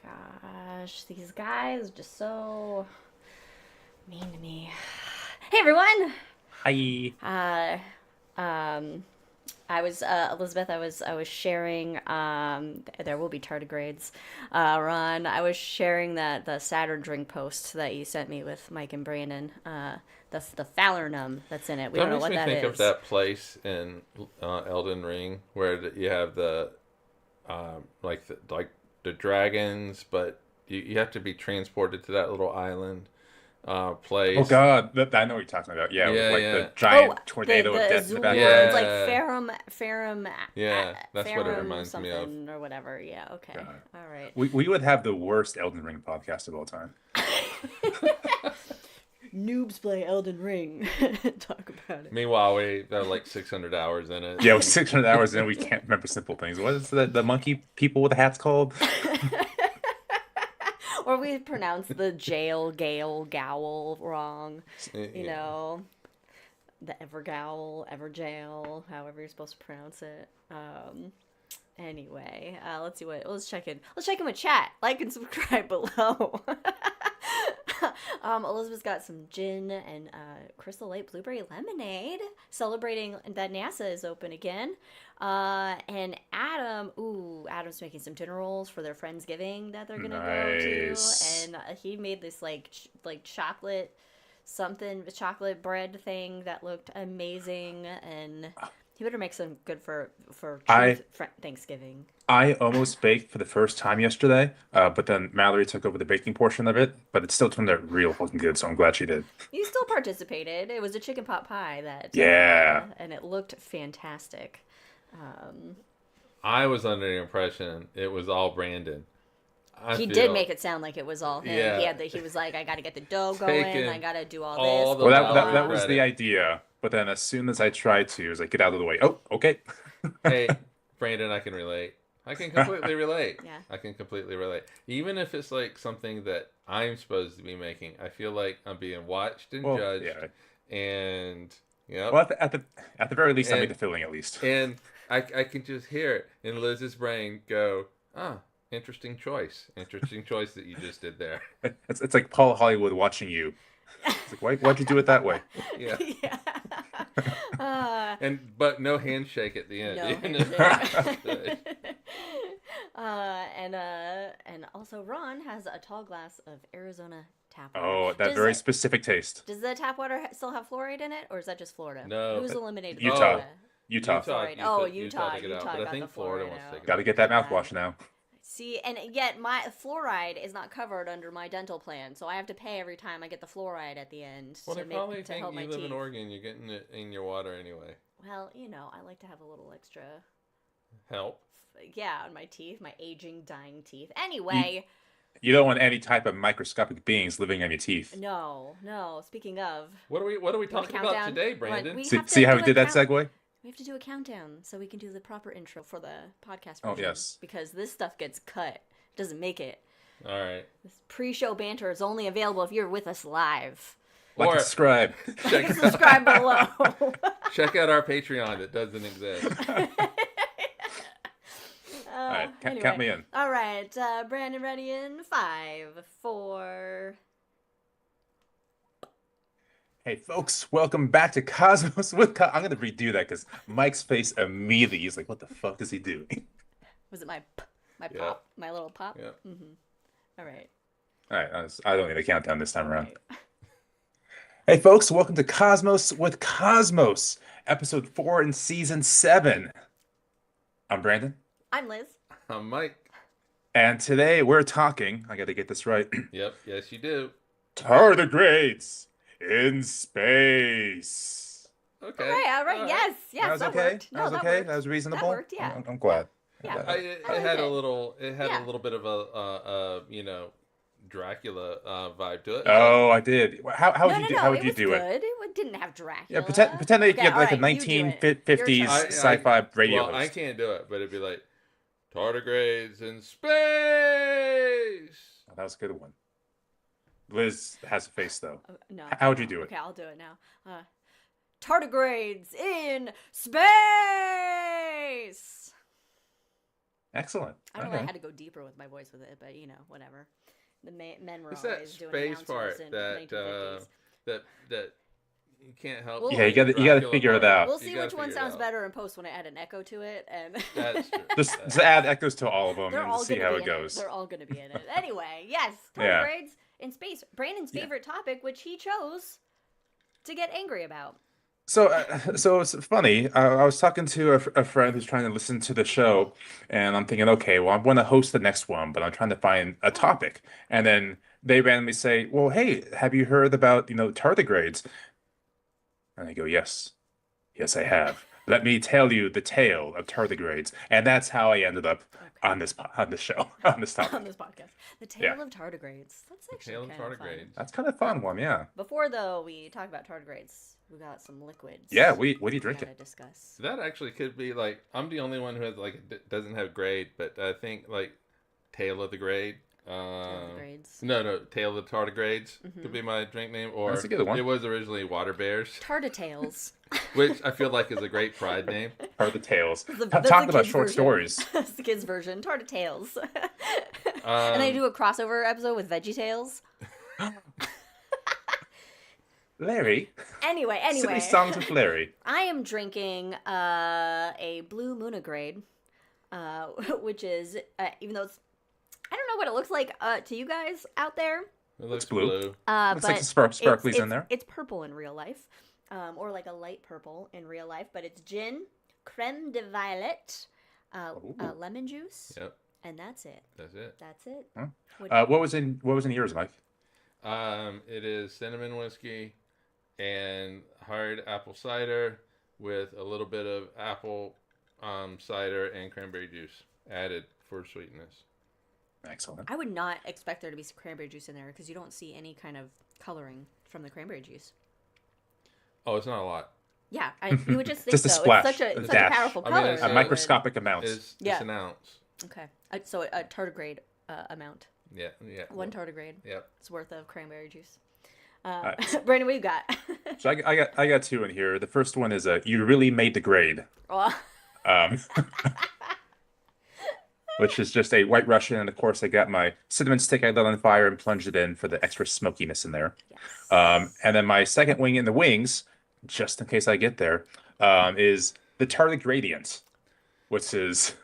Gosh, these guys are just so mean to me. Hey everyone. Hi. Um, I was Elizabeth. I was sharing. There will be tardigrades. Ron. I was sharing that the Saturn drink post that you sent me with Mike and Brandon. The Falernum that's in it. We That don't know makes what me that think of is. that place in Elden Ring where you have the like the dragons, but you have to be transported to that little island Oh place. God, I know what you're talking about. Yeah, with Yeah, like yeah, the Oh, giant the tornado of the death in the Azul ones, background. like yeah, yeah. That's what it Farum reminds me of. something or whatever. Yeah. Okay. God. All right. We would have the worst Elden Ring podcast of all time. Noobs play Elden Ring. Talk about it. Meanwhile, we have like 600 hours in it. Yeah, with 600 hours in, we can't remember simple things. What is the monkey people with the hats called? Or we pronounce the jail, gale, gowl wrong. You Yeah. know, the Evergowl, Everjail, however you're supposed to pronounce it. Anyway, let's see what. Let's check in. Let's check in with chat. Like and subscribe below. Elizabeth's got some gin and Crystal Light Blueberry Lemonade, celebrating that NASA is open again. And Adam's making some dinner rolls for their Friendsgiving that they're gonna go to, Nice. and he made this like chocolate something chocolate bread thing that looked amazing, and he better make some good for I Thanksgiving. I almost baked for the first time yesterday, but then Mallory took over the baking portion of it. But it still turned out real fucking good, so I'm glad she did. You still participated. It was a chicken pot pie Yeah. and it looked fantastic. Um, I was under the impression it was all Brandon. he did make it sound like it was all him. Yeah, He was like, I got to get the dough going. taking I got to do all all this. the Well, Blah, blah, that blah. was the credit. idea. But then as soon as I tried to, it was like, get out of the way. Oh, okay. Hey, Brandon, I can relate. I can completely relate. Yeah. I can completely relate. Even if it's like something that I'm supposed to be making, I feel like I'm being watched and Well, judged. yeah. And yep. Well, at the very least, I made the And filling at least. and I can just hear it in Liz's brain go, ah, interesting choice. Interesting choice that you just did there. It's like Paul Hollywood watching you. It's like, why'd you do it that way? Yeah. Yeah. Uh, But no handshake at the end. no. Even And also Ron has a tall glass of Arizona tap water. Oh, that very specific taste. Does the tap water still have fluoride in it, or is that just Florida? No. Who's eliminated Utah. Florida? Utah. Fluoride. Utah Utah took it out, but I got think the Florida fluoride wants to out. take it Got to out. get that Yeah. mouthwash now. See, and yet my fluoride is not covered under my dental plan, so I have to pay every time I get the fluoride at the end Well, they probably to think help my you live teeth. in Oregon. You're getting it in your water anyway. Well, I like to have a little extra, Help. yeah, on my teeth, my aging, dying teeth. Anyway, You don't want any type of microscopic beings living on your teeth. no. Speaking of, What are we want a talking about countdown? today, Brandon? We See, have to see how do we a did that count- segue? we have to do a countdown so we can do the proper intro for the podcast Oh, version. yes. Because this stuff gets cut. It doesn't make it. All right. This pre-show banter is only available if you're with us live. Like Or- and subscribe. Check, Subscribe below. check out our Patreon that doesn't exist. All right, count Anyway. me in. All right, Brandon, ready in 5, 4. Hey, folks, welcome back to Cosmos with I'm going to redo that because Mike's face immediately, he's like, what the fuck is he doing? Was it my Yeah. pop, my little pop? Yeah. All right. All right, I don't need a countdown this time around. Right. Hey, folks, welcome to Cosmos with Cosmos, episode 4 in season 7. I'm Brandon, I'm Liz. I'm Mike. and today we're talking, I got to get this right, Yep. Yes, you do. Tardigrades in space. Okay. All right. Yes, That was that okay? worked. That was that okay? worked. That was reasonable? That worked, yeah. I'm glad. Yeah. It I had like a it. little. It had Yeah. a little bit of a Dracula vibe to it. Oh, I did. How would No, you no, do, no, how would it you was do good. it? It didn't have Dracula. Yeah, pretend that you Okay, get like all a right, you do it. 1950s Your turn. sci-fi radio Well, I host. can't do it, but it'd be like Tardigrades in space. Oh, that was a good one. Liz has a face though. Oh, no. How would you do it? Okay, I'll do it now. Tardigrades in space. Excellent. I don't know. I Okay. had to go deeper with my voice with it, but whatever. The men were It's that always doing space part announcers in that 1950s. that you can't help. Well, Yeah, the you gotta Dracula figure it part. out. We'll You see gotta which one figure it sounds out. better in post when I add an echo to it, and That's true. Just add echoes to all of them they're and all see gonna how be it in goes. it. They're all gonna be in it. Anyway, yes, Yeah. tardigrades in space. Brandon's Yeah. favorite topic, which he chose to get angry about. So it's funny. I was talking to a friend who's trying to listen to the show, and I'm thinking, okay, well, I want to host the next one, but I'm trying to find a topic. And then they randomly say, well, hey, have you heard about, tardigrades? And I go, yes, yes, I have. Let me tell you the tale of tardigrades. And that's how I ended up on this show, on this On topic. this podcast. The Yeah. Tale of Tardigrades. That's actually Tale of kind of fun. Tardigrades. That's kind of fun one, yeah. Before, though, we talk about tardigrades, we got some liquids. Yeah, what are you we drinking? gotta discuss. That actually could be like I'm the only one who has doesn't have grade, but I think like Tale of the Grade. Tale of the Grades. No, Tale of the Tardigrades could be my drink name, or That's a good one. it was originally Water Bears, Tarditales. which I feel like is a great pride name. Are the tales. That's Talk the about kids' short version. stories. That's the kids' version. Tarditales. And they do a crossover episode with VeggieTales. Larry. Anyway. Silly songs with Larry. I am drinking a Blue Moonigrade, which is, even though it's, I don't know what it looks like to you guys out there. It looks blue. blue. Looks But like some sparklies in there. It's purple in real life, or like a light purple in real life. But it's gin, creme de violet, Ooh. lemon juice, Yep, and that's it. that's it. That's it. Huh? What- What was in yours, Mike? It is cinnamon whiskey and hard apple cider with a little bit of apple cider and cranberry juice added for sweetness. Excellent. I would not expect there to be some cranberry juice in there because you don't see any kind of coloring from the cranberry juice. Oh, it's not a lot. Yeah, you would just think Just a so. splash, It's a such a dash. powerful I mean, color. it's A that microscopic amount. It's Yeah. an ounce. Okay, so a tardigrade amount. Yeah. One tardigrade. Yep. It's worth of cranberry juice. Alright. Brandon, what you got? So I got two in here. The first one is you really made the grade, Oh, um, which is just a White Russian, and of course I got my cinnamon stick I lit on fire and plunged it in for the extra smokiness in there. yes. And then my second wing in the wings, just in case I get there, is the Tardigradients, which is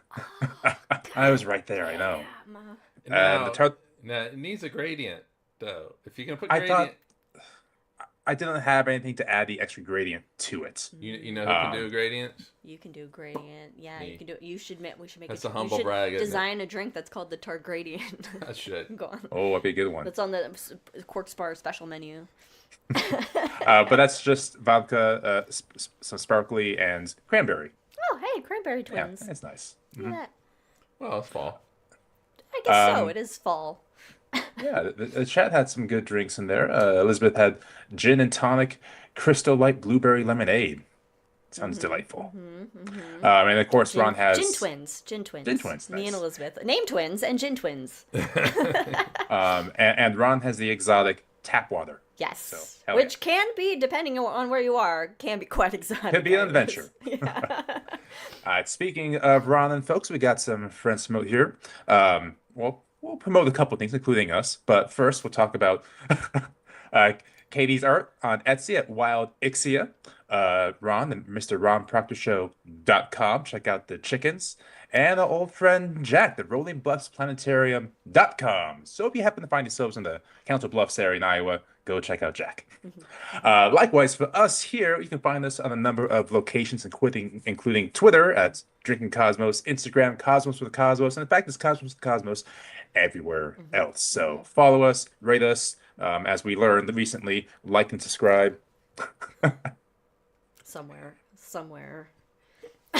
I was right there. I know. Damn. And Now it needs a gradient though. If you're gonna put I gradient, thought I didn't have anything to add the extra gradient to it. you know who can do gradients? You can do gradient. Yeah, Me. you can do. We should make. That's a a humble brag, isn't it? Design a drink that's called the Targradient. I should. Go on. Oh, that'd be a good one. That's on the Cork Spar special menu. But that's just vodka, some sparkly, and cranberry. Oh, hey, cranberry Yeah, twins. it's nice. Look at that. Well, it's fall. I guess so. It is fall. Yeah, the chat had some good drinks in there. Elizabeth had gin and tonic, Crystal Light blueberry lemonade. Sounds delightful. And of course, Ron has Gin twins. Gin twins. Gin twins, Me nice. and Elizabeth. Name twins and gin twins. and Ron has the exotic tap water. Yes. So, hell Which can be, depending on where you are, can be quite exotic. Could be an I guess. adventure. Yeah. All right, speaking of Ron and folks, we got some friends promote here. We'll promote a couple things, including us. But first, we'll talk about Katie's art on Etsy at Wildixia. Ron and Mr. RonProctorShow.com. Check out the chickens. And our old friend Jack, the Rolling Bluffs Planetarium.com. So if you happen to find yourselves in the Council Bluffs area in Iowa, go check out Jack. Likewise, for us here, you can find us on a number of locations, including Twitter at Drinking Cosmos, Instagram, Cosmos with Cosmos, and in fact, it's Cosmos with Cosmos everywhere else. So follow us, rate us, as we learned recently, like and subscribe. Somewhere.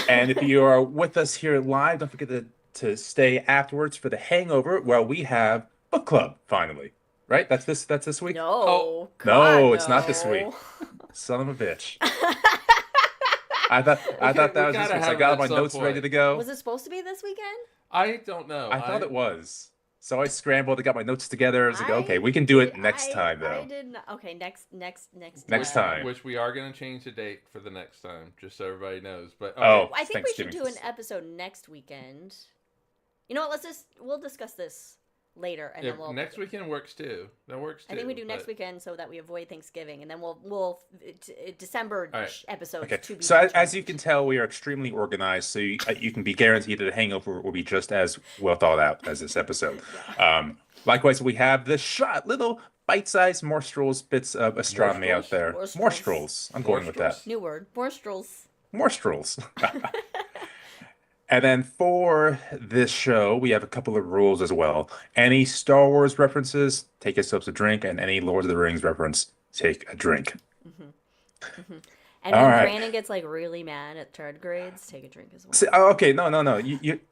And if you are with us here live, don't forget to stay afterwards for the hangover, where we have book club finally. Right? That's this week? No. Oh, God, no, it's not this no. week. Son of a bitch. I thought that we was this gotta week. So I have it got all at my some notes point. ready to go. Was it supposed to be this weekend? I don't know. I thought it was. So I scrambled, I got my notes together. I was like, okay, we can do it next time, though. I did not. Okay, next Next time. Which we are going to change the date for the next time, just so everybody knows. But Oh. I think we should Thanksgiving. do an episode next weekend. You know what? We'll discuss this later, and then we'll. Next weekend works too. That works too. I think we do next weekend so that we avoid Thanksgiving, and then we'll December episodes Okay. to be. So as you can tell, we are extremely organized. So you can be guaranteed that the hangover will be just as well thought out as this episode. Likewise, we have the little bite-sized morstrels bits of astronomy out there. Morstrels. I'm going with that. New word. Morstrels. Morstrels. And then for this show, we have a couple of rules as well. Any Star Wars references, take yourselves a drink, and any Lord of the Rings reference, take a drink. And when Brandon gets like really mad at tardigrades, take a drink as well. See, okay, no.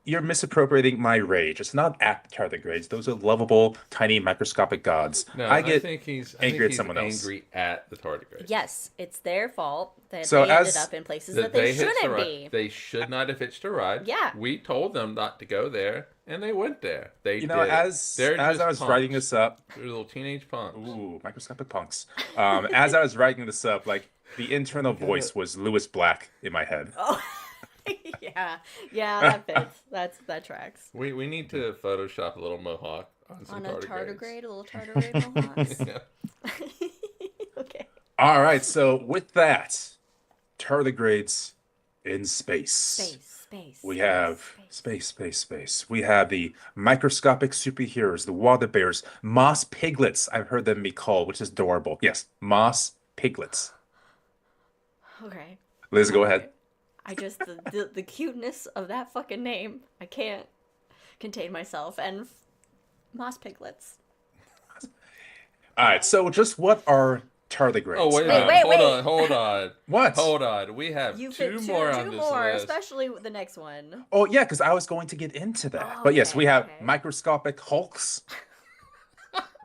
You're misappropriating my rage. It's not at tardigrades. Those are lovable, tiny, microscopic gods. No, I think he's angry at someone else. Angry at the tardigrades. Yes, it's their fault that they ended up in places that they shouldn't be. They should not have hitched a ride. Yeah. We told them not to go there, and they went there. They did. As I was writing this up, they're little teenage punks. Ooh, microscopic punks. As I was writing this up, like the internal voice was Lewis Black in my head. Oh, yeah, that fits. That tracks. We need to Photoshop a little mohawk on a tardigrade, a little tardigrade mohawks. Okay. All right, so with that, tardigrades in space. We have space. We have the microscopic superheroes, the water bears, moss piglets. I've heard them be called, which is adorable. Yes, moss piglets. Okay. Liz, go ahead. I just the cuteness of that fucking name. I can't contain myself. And moss piglets. All right, so just what are tardigrades? Oh wait, hold on. What? Hold on. We have two more on this list. Especially the next one. Oh yeah, because I was going to get into that. Oh, but yes, we have microscopic hulks,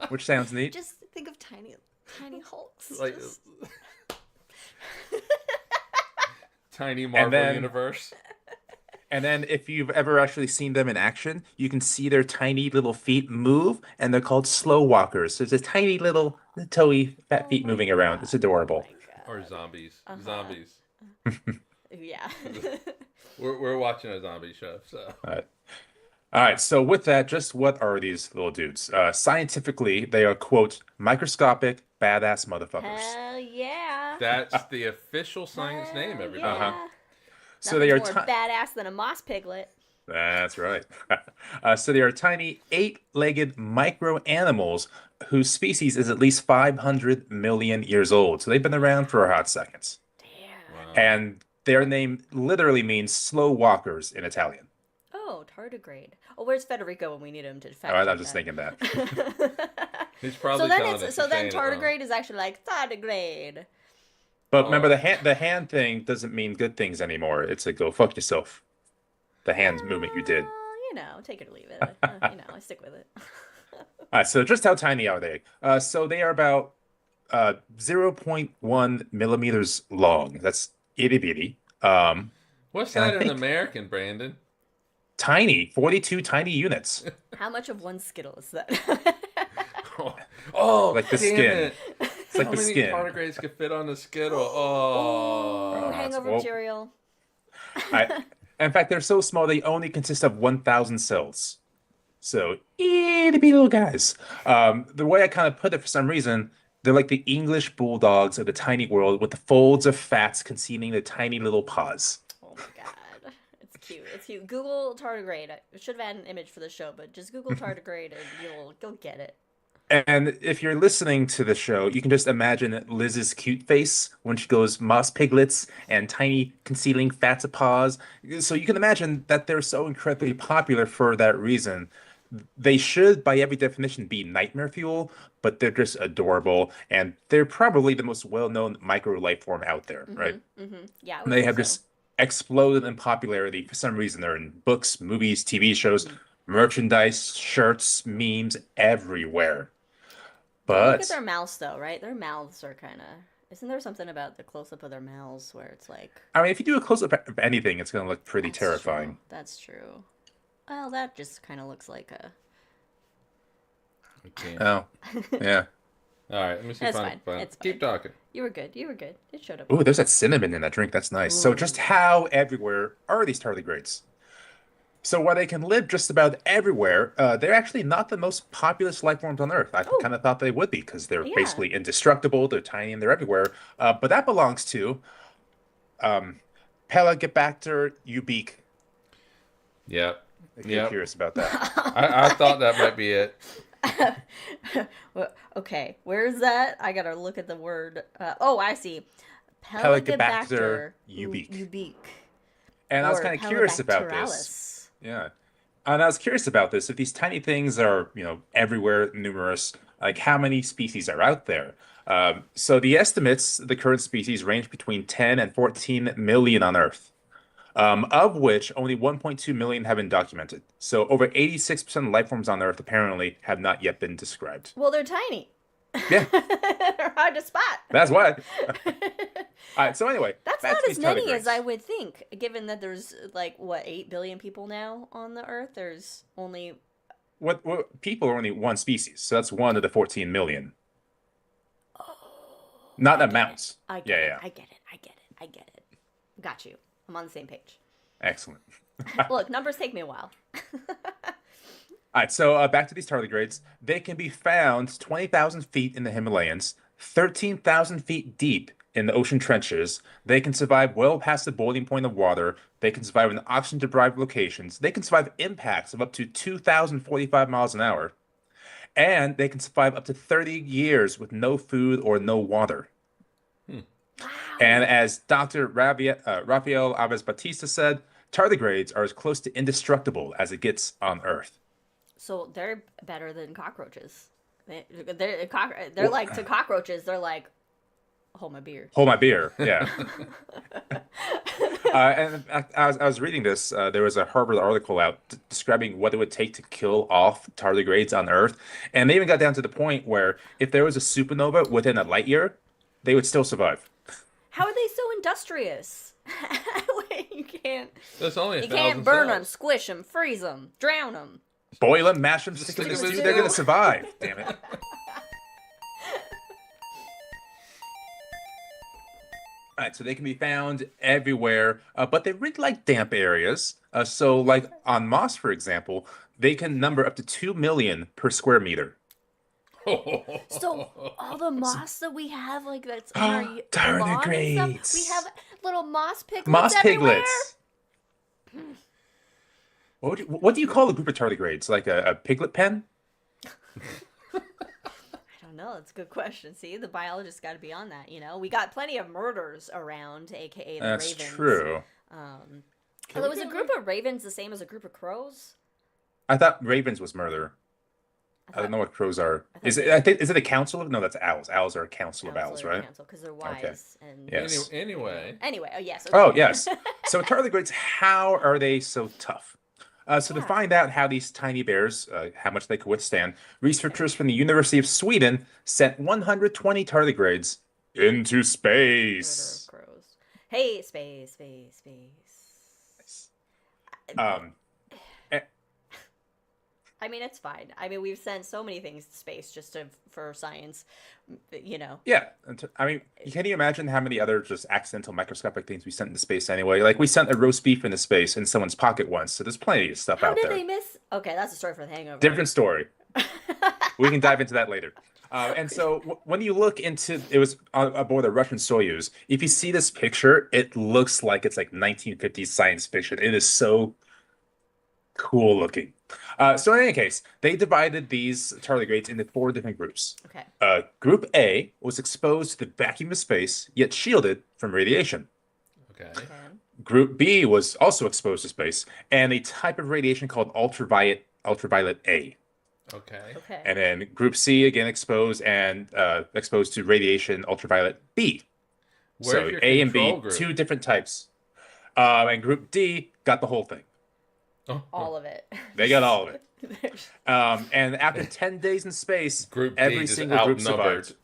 which sounds neat. Just think of tiny hulks. Like tiny Marvel universe. And then if you've ever actually seen them in action, you can see their tiny little feet move, and they're called slow walkers. So it's a tiny little toey fat feet moving around. It's adorable. Or zombies. Zombies. Yeah. We're watching a zombie show, so. All right, so with that, just what are these little dudes? Scientifically, they are, quote, microscopic badass motherfuckers. Hell yeah. That's the official science name, everybody. Yeah. So they are more badass than a moss piglet. That's right. So they are tiny, 8-legged micro animals whose species is at least 500 million years old. So they've been around for a hot second. Damn. Wow. And their name literally means slow walkers in Italian. Oh, tardigrade. Oh, where's Federico when we need him to fact I was check just that? thinking that. He's probably so then tardigrade is actually like tardigrade. But remember, the hand thing doesn't mean good things anymore. It's a go fuck yourself. The hand movement you did. Take it or leave it. I stick with it. All right, so just how tiny are they? So they are about 0.1 millimeters long. That's itty bitty. What's that in American, Brandon? Tiny, 42 tiny units. How much of one Skittle is that? Oh, like the damn skin. It. It's like How the many skin. tardigrades could fit on a Skittle? Hangover material. In fact, they're so small they only consist of 1,000 cells. So itty bitty little guys. The way I kind of put it, for some reason, they're like the English bulldogs of the tiny world, with the folds of fats concealing the tiny little paws. Oh my god, it's cute. It's cute. Google tardigrade. I should have had an image for the show, but just Google tardigrade and you'll get it. And if you're listening to the show, you can just imagine Liz's cute face when she goes moss piglets and tiny concealing fats of paws. So you can imagine that they're so incredibly popular for that reason. They should, by every definition, be nightmare fuel, but they're just adorable, and they're probably the most well-known micro life form out there, right? Mm-hmm. Yeah, and they have just exploded in popularity for some reason. They're in books, movies, TV shows, merchandise, shirts, memes, everywhere. But look at their mouths, though, right? Their mouths are kind of... Isn't there something about the close-up of their mouths where it's like... I mean, if you do a close-up of anything, it's going to look pretty terrifying. True. That's true. Well, that just kind of looks like a... Oh, yeah. All right, let me see. That's fine. It's Keep talking. You were good. It showed up. Oh, there's that cinnamon in that drink. That's nice. Ooh. So just how everywhere are these tardigrades? So while they can live just about everywhere, they're actually not the most populous life forms on Earth. I Oh, kind of thought they would be because they're yeah. basically indestructible, they're tiny, and they're everywhere. But that belongs to um, Pelagibacter ubique, Yep. if you're Yep. curious about that. I thought that might be it. Well, okay, where's that? I gotta look at the word. Oh, I see. Pelagibacter Pelagibacter ubique. ubique. And I was Or kind of curious about this. Pelibacterialis. Yeah. And I was curious about this. If these tiny things are, everywhere, numerous, like how many species are out there? So the estimates, the current species range between 10 and 14 million on Earth, of which only 1.2 million have been documented. So over 86% of life forms on Earth apparently have not yet been described. Well, they're tiny. Yeah, They're hard to spot. that's why. All right, so anyway, That's back not to as these many as tardigrades. I would think, given that there's like what 8 billion people now on the Earth. There's only What people are only one species, so that's one of the 14 million. Not I get it. amounts. I get Yeah, it. yeah. I get it. I get it. I get it. Got you. I'm on the same page. Excellent. Look, numbers take me a while. All right, so back to these tardigrades. They can be found 20,000 feet in the Himalayas, 13,000 feet deep in the ocean trenches. They can survive well past the boiling point of water. They can survive in oxygen-deprived locations. They can survive impacts of up to 2,045 miles an hour. And they can survive up to 30 years with no food or no water. And Wow. as Dr. Rafael Alves Batista said, tardigrades are as close to indestructible as it gets on Earth. So they're better than cockroaches. They're like to cockroaches. They're like, hold my beer. Hold my beer. Yeah. And I was reading this. There was a Harvard article out describing what it would take to kill off tardigrades on Earth. And they even got down to the point where if there was a supernova within a light year, they would still survive. How are they so industrious? you can't. There's only a You thousand can't burn them, cells. squish them, freeze them, drown them. Boil them, mash them, stick them in stick the 'em in stew. They're going to stew. survive. Damn it. All right, so they can be found everywhere, but they really like damp areas. So, like on moss, for example, they can number up to 2 million per square meter. So all the moss that we have, like that's in our lawn and stuff, we Tardigrades. have little moss piglets Moss everywhere. piglets. What do you call a group of tardigrades? Like a piglet pen? I don't know. That's a good question. See, the biologist got to be on that. We got plenty of murders around, aka the That's ravens. true. Although was a group of ravens the same as a group of crows? I thought ravens was murder. I don't know what crows are. Is it a council of? No, that's owls. Owls are a council of owls, right? Because they're wise and Yes. Anyway, Anyway, oh yes. Oh, Okay. yes. So tardigrades, how are they so tough? So to Yeah. find out how these tiny bears, how much they could withstand, researchers from the University of Sweden sent 120 tardigrades into Murder of space. crows. Hey, space. Um, eh, I mean, it's fine. I mean, we've sent so many things to space just for science, yeah, I mean, can you imagine how many other just accidental microscopic things we sent into space anyway? Like we sent a roast beef into space in someone's pocket once, so there's plenty of stuff How out did there. they miss? Okay, that's a story for the Hangover. Different story. We can dive into that later. And so when you look into it was aboard a Russian Soyuz, if you see this picture, it looks like it's like 1950s science fiction. It is so cool looking. So in any case, they divided these tardigrades into 4 different groups. Okay. Group A was exposed to the vacuum of space, yet shielded from radiation. okay. Okay. Group B was also exposed to space, and a type of radiation called ultraviolet A. Okay. Okay. And then Group C again exposed to radiation ultraviolet B. Where's So your A and B, control group? 2 different types. And Group D got the whole thing. Oh, All of it. They got all of it. And after 10 days in space, Group D every just single group outnumbered. survived.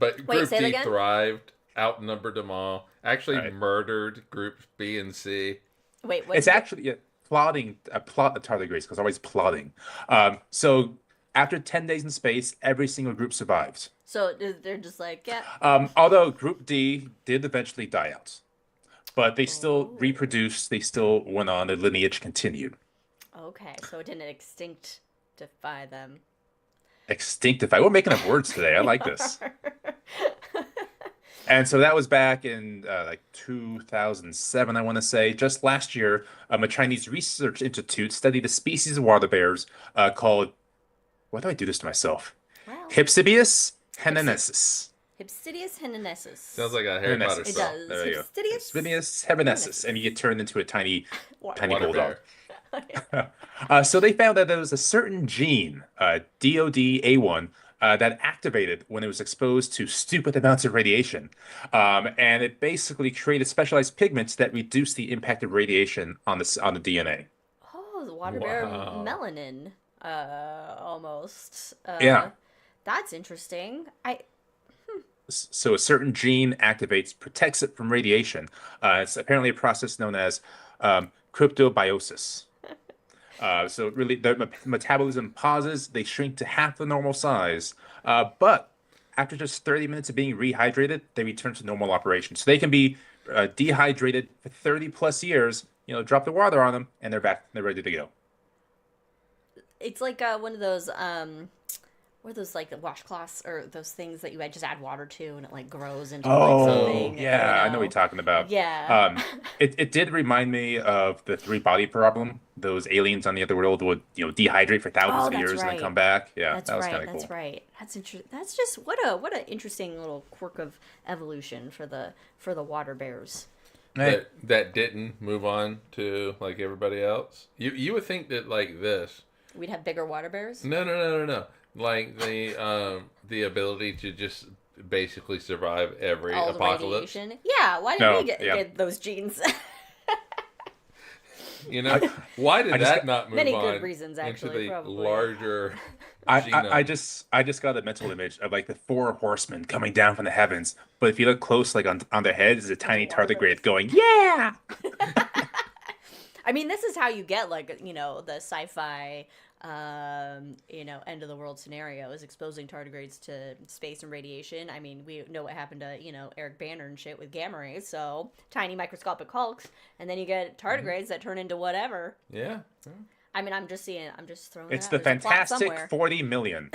But Wait, Group say it D again? thrived, outnumbered them all. Actually Right. murdered Group B and C. Wait, what? It's actually plotting a plot of tardigrades because always plotting. So after 10 days in space, every single group survived. So they're just like, yeah. Although Group D did eventually die out, but they still Oh. reproduced. They still went on. The lineage continued. Okay, so it didn't extinctify them. Extinctify. We're making up words today. I We like this. are. And so that was back in like 2007, I want to say. Just last year, a Chinese research institute studied a species of water bears called, why do I do this to myself? Well, Hypsibius Hypsi- henensis. Hypsidius henensis. Sounds like a Harry Potter Henensis. It spell. does. There you go. Hypsidius Hypsibius henensis. And you get turned into a tiny Water bulldog. bear. So they found that there was a certain gene, DODA1, that activated when it was exposed to stupid amounts of radiation. And it basically created specialized pigments that reduce the impact of radiation on the DNA. Oh, the water bear Wow. melanin, almost. Yeah. That's interesting. So a certain gene protects it from radiation. It's apparently a process known as cryptobiosis. So really, their metabolism pauses. They shrink to half the normal size. But after just 30 minutes of being rehydrated, they return to normal operation. So they can be dehydrated for 30 plus years. Drop the water on them, and they're back. They're ready to go. It's like one of those what are those like the washcloths or those things that you just add water to and it like grows into like Oh, something. yeah, I know what you're talking about. Yeah. It did remind me of the three body problem. Those aliens on the other world would, dehydrate for thousands Oh, of that's years and then right. come back. Yeah, That's that was right. kind of That's cool. right. That's interesting. That's just what a interesting little quirk of evolution for the water bears. Hey, That didn't move on to like everybody else. You would think that like this. We'd have bigger water bears. No. Like the ability to just basically survive every All the apocalypse. radiation. Yeah. Why did No, we get those genes? Why did I just that got- not move Many on good reasons, into actually, the probably. larger I genome? I just got a mental image of like the four horsemen coming down from the heavens, but if you look close, like on their heads, is a tiny water bears. tardigrade going, "Yeah!" I mean, this is how you get like the sci-fi end of the world scenario is exposing tardigrades to space and radiation. I mean, we know what happened to Eric Banner and shit with gamma rays. So tiny microscopic hulks, and then you get tardigrades that turn into whatever. Yeah. I mean, I'm just throwing. It's it the out. There's a plot fantastic somewhere. 40 million.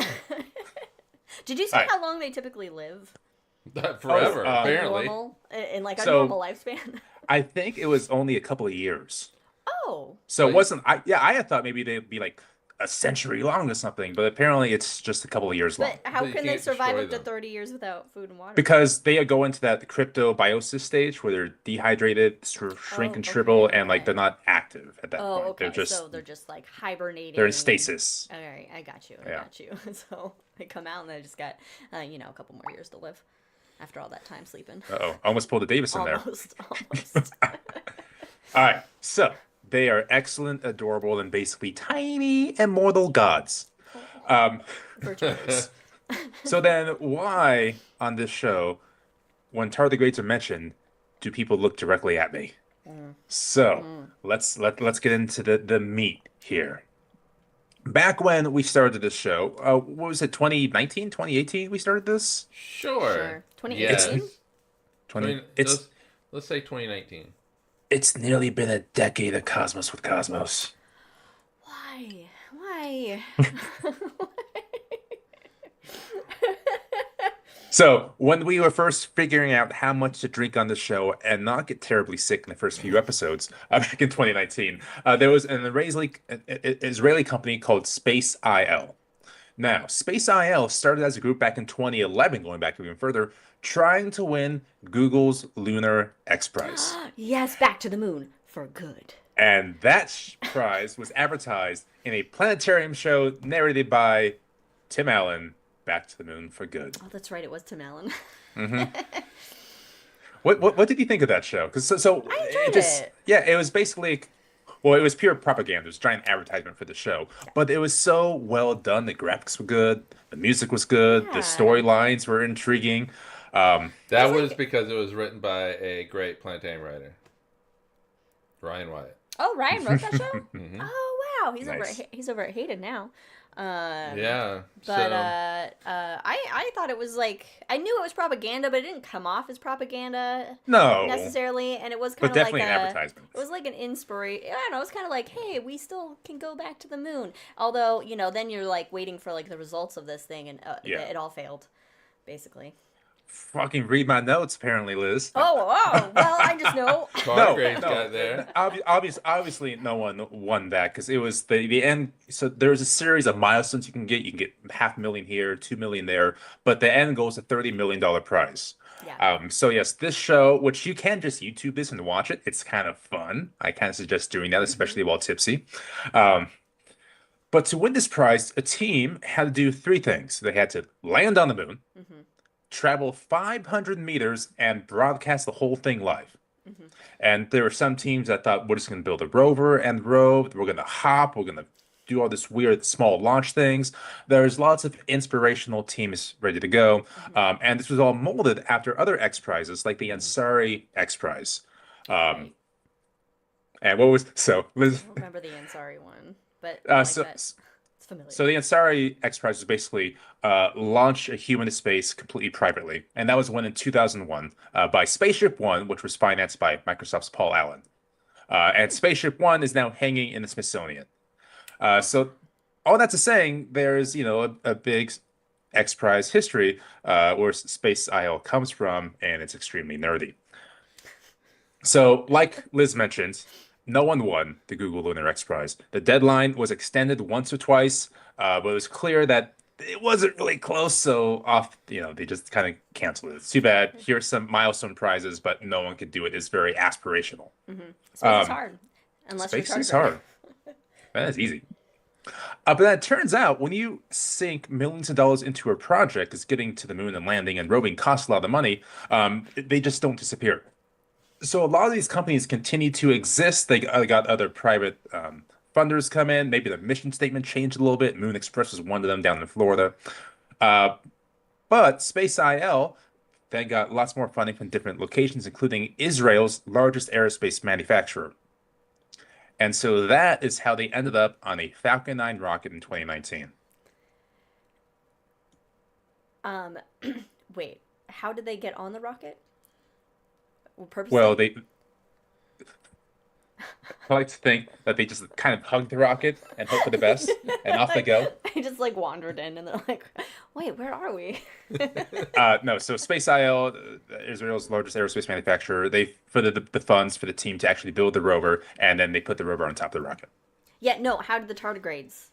Did you say Alright. how long they typically live? Forever, Oh, apparently. Normal in like a So- normal lifespan. I think it was only a couple of years. Oh, So it Like- wasn't. I had thought maybe they'd be like a century long or something, but apparently it's just a couple of years long. but how But you can they can't survive destroy up to them. 30 years without food and water? Because they go into that cryptobiosis stage where they're dehydrated, shrink and okay, shrivel, and like okay. they're not active at that Oh, point. okay. They're just So they're just like hibernating. they're in stasis. All right, I got you. Yeah. So they come out and they just got, a couple more years to live after all that time sleeping. Uh-oh, almost pulled a Davis in there. Almost. All right, so they are excellent, adorable, and basically tiny immortal gods. Virtuous. So then, why on this show, when tardigrades are mentioned, do people look directly at me? So let's get into the meat here. Back when we started this show, what was it, 2019, 2018 we started this? Sure. 2018? Yes. 20, Let's say 2019. it's nearly been a decade of Cosmos with Cosmos. Why? Why? So when we were first figuring out how much to drink on the show and not get terribly sick in the first few episodes, back in 2019, there was an Israeli company called Space IL. Now, Space IL started as a group back in 2011, going back even further, trying to win Google's Lunar X Prize. Yes, back to the moon for good. And that prize was advertised in a planetarium show narrated by Tim Allen, Back to the Moon for Good. Oh, that's right. It was Tim Allen. What did you think of that show? Because I enjoyed it. Yeah, it was basically, well, it was pure propaganda. It was a giant advertisement for the show, but it was so well done. The graphics were good, the music was good, Yeah. the storylines were intriguing. That was because it was written by a great Planetarium writer, Ryan Wyatt. Oh, Ryan wrote that show? Mhm. Oh, wow, Nice. he's over at Hayden now. Yeah. But So I thought it was like I knew it was propaganda, but it didn't come off as propaganda No, necessarily, and it was kind but of like definitely an advertisement. it was like an inspiration. I don't know. It was kind of like, hey, we still can go back to the moon. Although then you're like waiting for like the results of this thing, and Yeah. it all failed, basically. Fucking read my notes, apparently, Liz. No. Oh, well, I just know. No, Tardigrades no. got there. Obviously, no one won that because it was the end. So there's a series of milestones you can get. You can get 500,000 here, 2 million there, but the end goal is a $30 million prize. Yeah. So yes, this show, which you can just YouTube this and watch it, it's kind of fun. I kind of suggest doing that, especially while tipsy. Um, but to win this prize, a team had to do three things. They had to land on the moon, Mm-hmm. travel 500 meters, and broadcast the whole thing live. Mm-hmm. And there were some teams that thought we're just going to build a rover and rove. We're going to hop. We're going to do all this weird small launch things. There's lots of inspirational teams ready to go. And this was all molded after other X prizes, like the Ansari X Prize. Um, Right. and what was so I Liz? don't remember the Ansari one, but Uh, like so that, it's familiar. so the Ansari X Prize was basically launch a human to space completely privately, and that was won in 2001 by Spaceship One, which was financed by Microsoft's Paul Allen. And Spaceship One is now hanging in the Smithsonian. So all that's a saying, there's a big X Prize history where Space IL comes from, and it's extremely nerdy. So, like Liz mentioned, no one won the Google Lunar X Prize. The deadline was extended once or twice, but it was clear that it wasn't really close. So they just kind of canceled it. It's too bad. Here's some milestone prizes, but no one could do it. It's very aspirational. Space is Um, hard, unless Space you're is tardigrade. hard. That is easy. But then it turns out when you sink millions of dollars into a project, because getting to the moon and landing and roving costs a lot of money, they just don't disappear. So a lot of these companies continue to exist. They got other private funders come in. Maybe the mission statement changed a little bit. Moon Express was one of them down in Florida. Uh, but Space IL, they got lots more funding from different locations, including Israel's largest aerospace manufacturer. And so that is how they ended up on a Falcon 9 rocket in 2019. Um, wait, how did they get on the rocket? Purposely? Well, I like to think that they just kind of hugged the rocket and hope for the best, and off they go. I just like wandered in, and they're like, "Wait, where are we?" No, so Space IL, Israel's largest aerospace manufacturer, they for the funds for the team to actually build the rover, and then they put the rover on top of the rocket. Yeah, no. How did the tardigrades?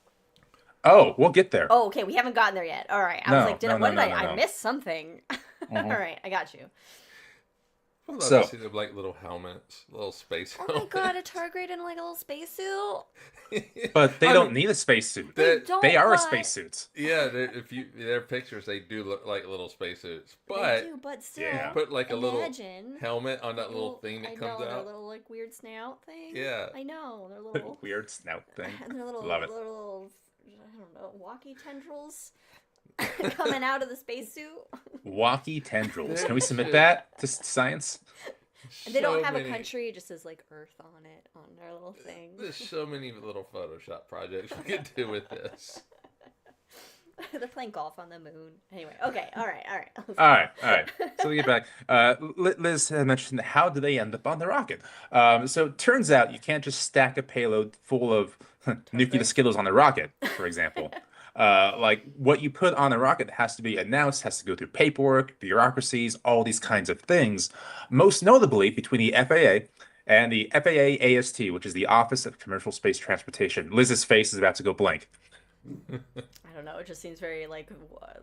Oh, we'll get there. Oh, okay, we haven't gotten there yet. All right, I was No, like, no, what no, did no, I no. missed something? All right, I got you. I love So- to see them like little helmets, little space Oh my helmets. god, a tardigrade in like a little spacesuit. But they I don't mean, need a spacesuit. They don't, They are but- spacesuits. Yeah, if you their pictures, they do look like little spacesuits, They but do, but still, Yeah. put like a little imagine helmet on that little thing that I comes know, their out. little like weird snout thing. Yeah. I know their little Weird snout thing. and their little Love it. little I don't know walkie tendrils coming out of the spacesuit. Walkie tendrils. Can we submit that to science? And they don't So have a many- country; it just says like Earth on it on their little thing. There's so many little Photoshop projects we could do with this. They're playing golf on the moon. Anyway, okay, all right. All right. So we get back. Liz had mentioned how do they end up on the rocket? So it turns out you can't just stack a payload full of nuclear Skittles on the rocket, for example. Like what you put on a rocket has to be announced, has to go through paperwork, bureaucracies, all these kinds of things. Most notably between the FAA and the FAA AST, which is the Office of Commercial Space Transportation. Liz's face is about to go blank. I don't know. It just seems very like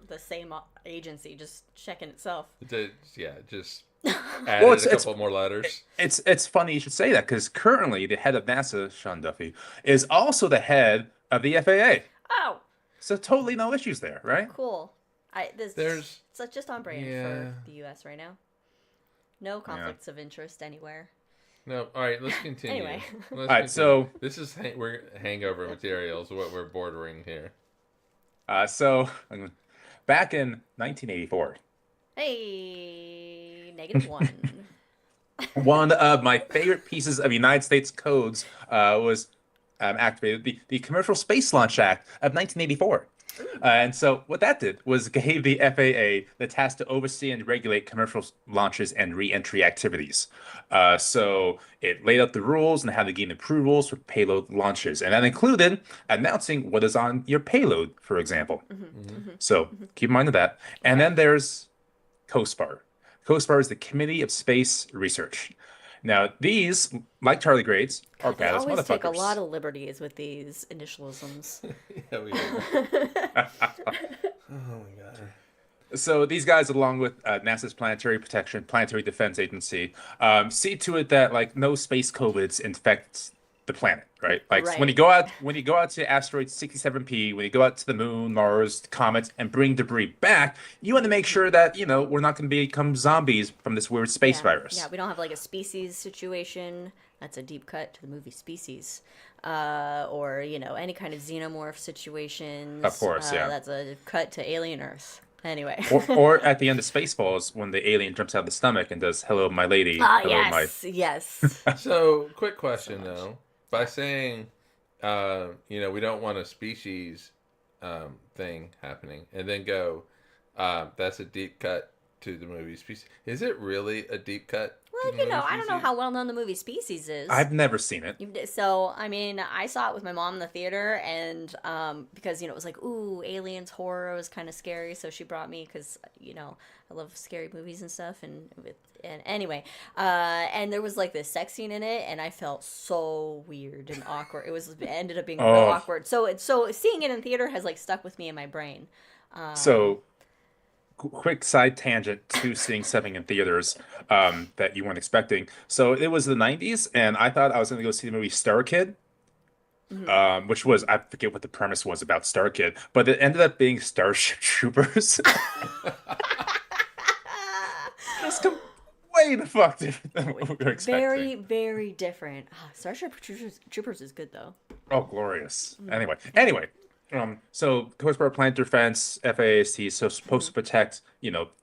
the same agency just checking itself. Just added a couple more letters. It's funny you should say that because currently the head of NASA, Sean Duffy, is also the head of the FAA. Oh, So totally no issues there, right? cool. There's- it's just on brand Yeah. for the U.S. right now. No conflicts of interest anywhere. No, all right, let's continue. Anyway. Let's right, so- this is we're hangover materials. What we're bordering here. So back in 1984, Hey, -1. one of my favorite pieces of United States codes was activated the Commercial Space Launch Act of 1984. And so what that did was gave the FAA the task to oversee and regulate commercial launches and re-entry activities. So it laid out the rules and how to gain approvals for payload launches, and that included announcing what is on your payload, for example. So keep in mind of that. And Okay. then there's COSPAR. COSPAR is the Committee of Space Research. Now, these, like tardigrades, are They badass always take a lot motherfuckers. of liberties with these initialisms. Yeah, we do. Oh my god. So these guys, along with NASA's Planetary Defense Agency, see to it that like no space COVIDs infect the planet, right? Like Right. when you go out to asteroid 67P, when you go out to the moon, Mars, comets, and bring debris back, you want to make sure that we're not going to become zombies from this weird space Yeah. virus. Yeah, we don't have like a species situation. That's a deep cut to the movie Species. Or, any kind of xenomorph situations. Of course, yeah. That's a cut to Alien Earth. Anyway. Or at the end of Spaceballs, when the alien jumps out of the stomach and does "Hello, my lady," Ah, hello, my. yes. Yes. So, quick question much. though. By saying, we don't want a species thing happening, and then go, that's a deep cut to the movie Species. Is it really a deep cut to Well, the movie I don't know Species? how well known the movie Species is. I've never seen it. So, I mean, I saw it with my mom in the theater, and because it was like, ooh, aliens, horror was kind of scary, so she brought me because I love scary movies and stuff, and anyway, and there was like this sex scene in it, and I felt so weird and awkward. It ended up being real Oh. awkward. So seeing it in theater has like stuck with me in my brain. So, quick side tangent to seeing something in theaters that you weren't expecting. So it was the 90s, and I thought I was going to go see the movie Star Kid, which was, I forget what the premise was about Star Kid, but it ended up being Starship Troopers. Just way the fuck different than what we were expecting. Very, very different. Starship Troopers is good though. Oh, glorious. Anyway, so Coast Guard Plant Defense, FAAC, so supposed to protect,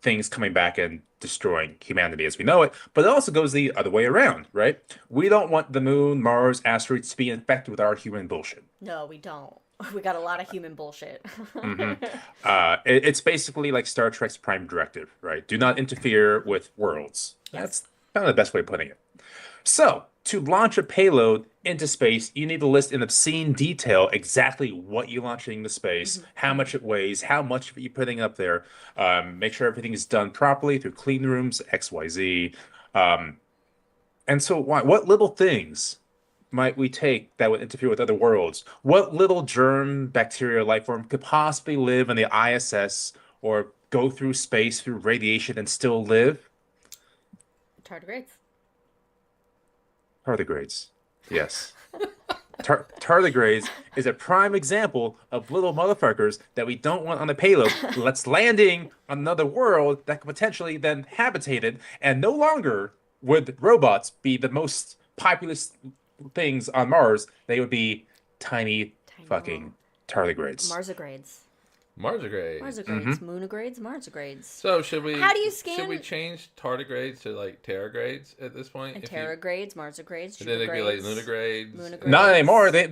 things coming back and destroying humanity as we know it, but it also goes the other way around, right? We don't want the moon, Mars, asteroids to be infected with our human bullshit. No, we don't. We got a lot of human bullshit. It's basically like Star Trek's Prime Directive, right? Do not interfere with worlds. That's kind of the best way of putting it. So, to launch a payload into space, you need to list in obscene detail exactly what you're launching into space, how much it weighs, how much of it you're putting up there. Make sure everything is done properly through clean rooms, XYZ. And so, what little things might we take that would interfere with other worlds? What little germ, bacteria, life form could possibly live in the ISS or go through space through radiation and still live? Tardigrades. Tardigrades. Yes. Tardigrades is a prime example of little motherfuckers that we don't want on the payload. Let's landing on another world that could potentially then habitate it, and no longer would robots be the most populous things on Mars. They would be tiny fucking tardigrades. Marsigrades. Marsigrades. Marsigrades. Moonigrades. Marsigrades. So should we? How do you Should we scan- change tardigrades to like pteragrades at this point? And If you- pteragrades, marsigrades, And then they'd be like jupigrades. lunagrades. Moonigrades. Not anymore. They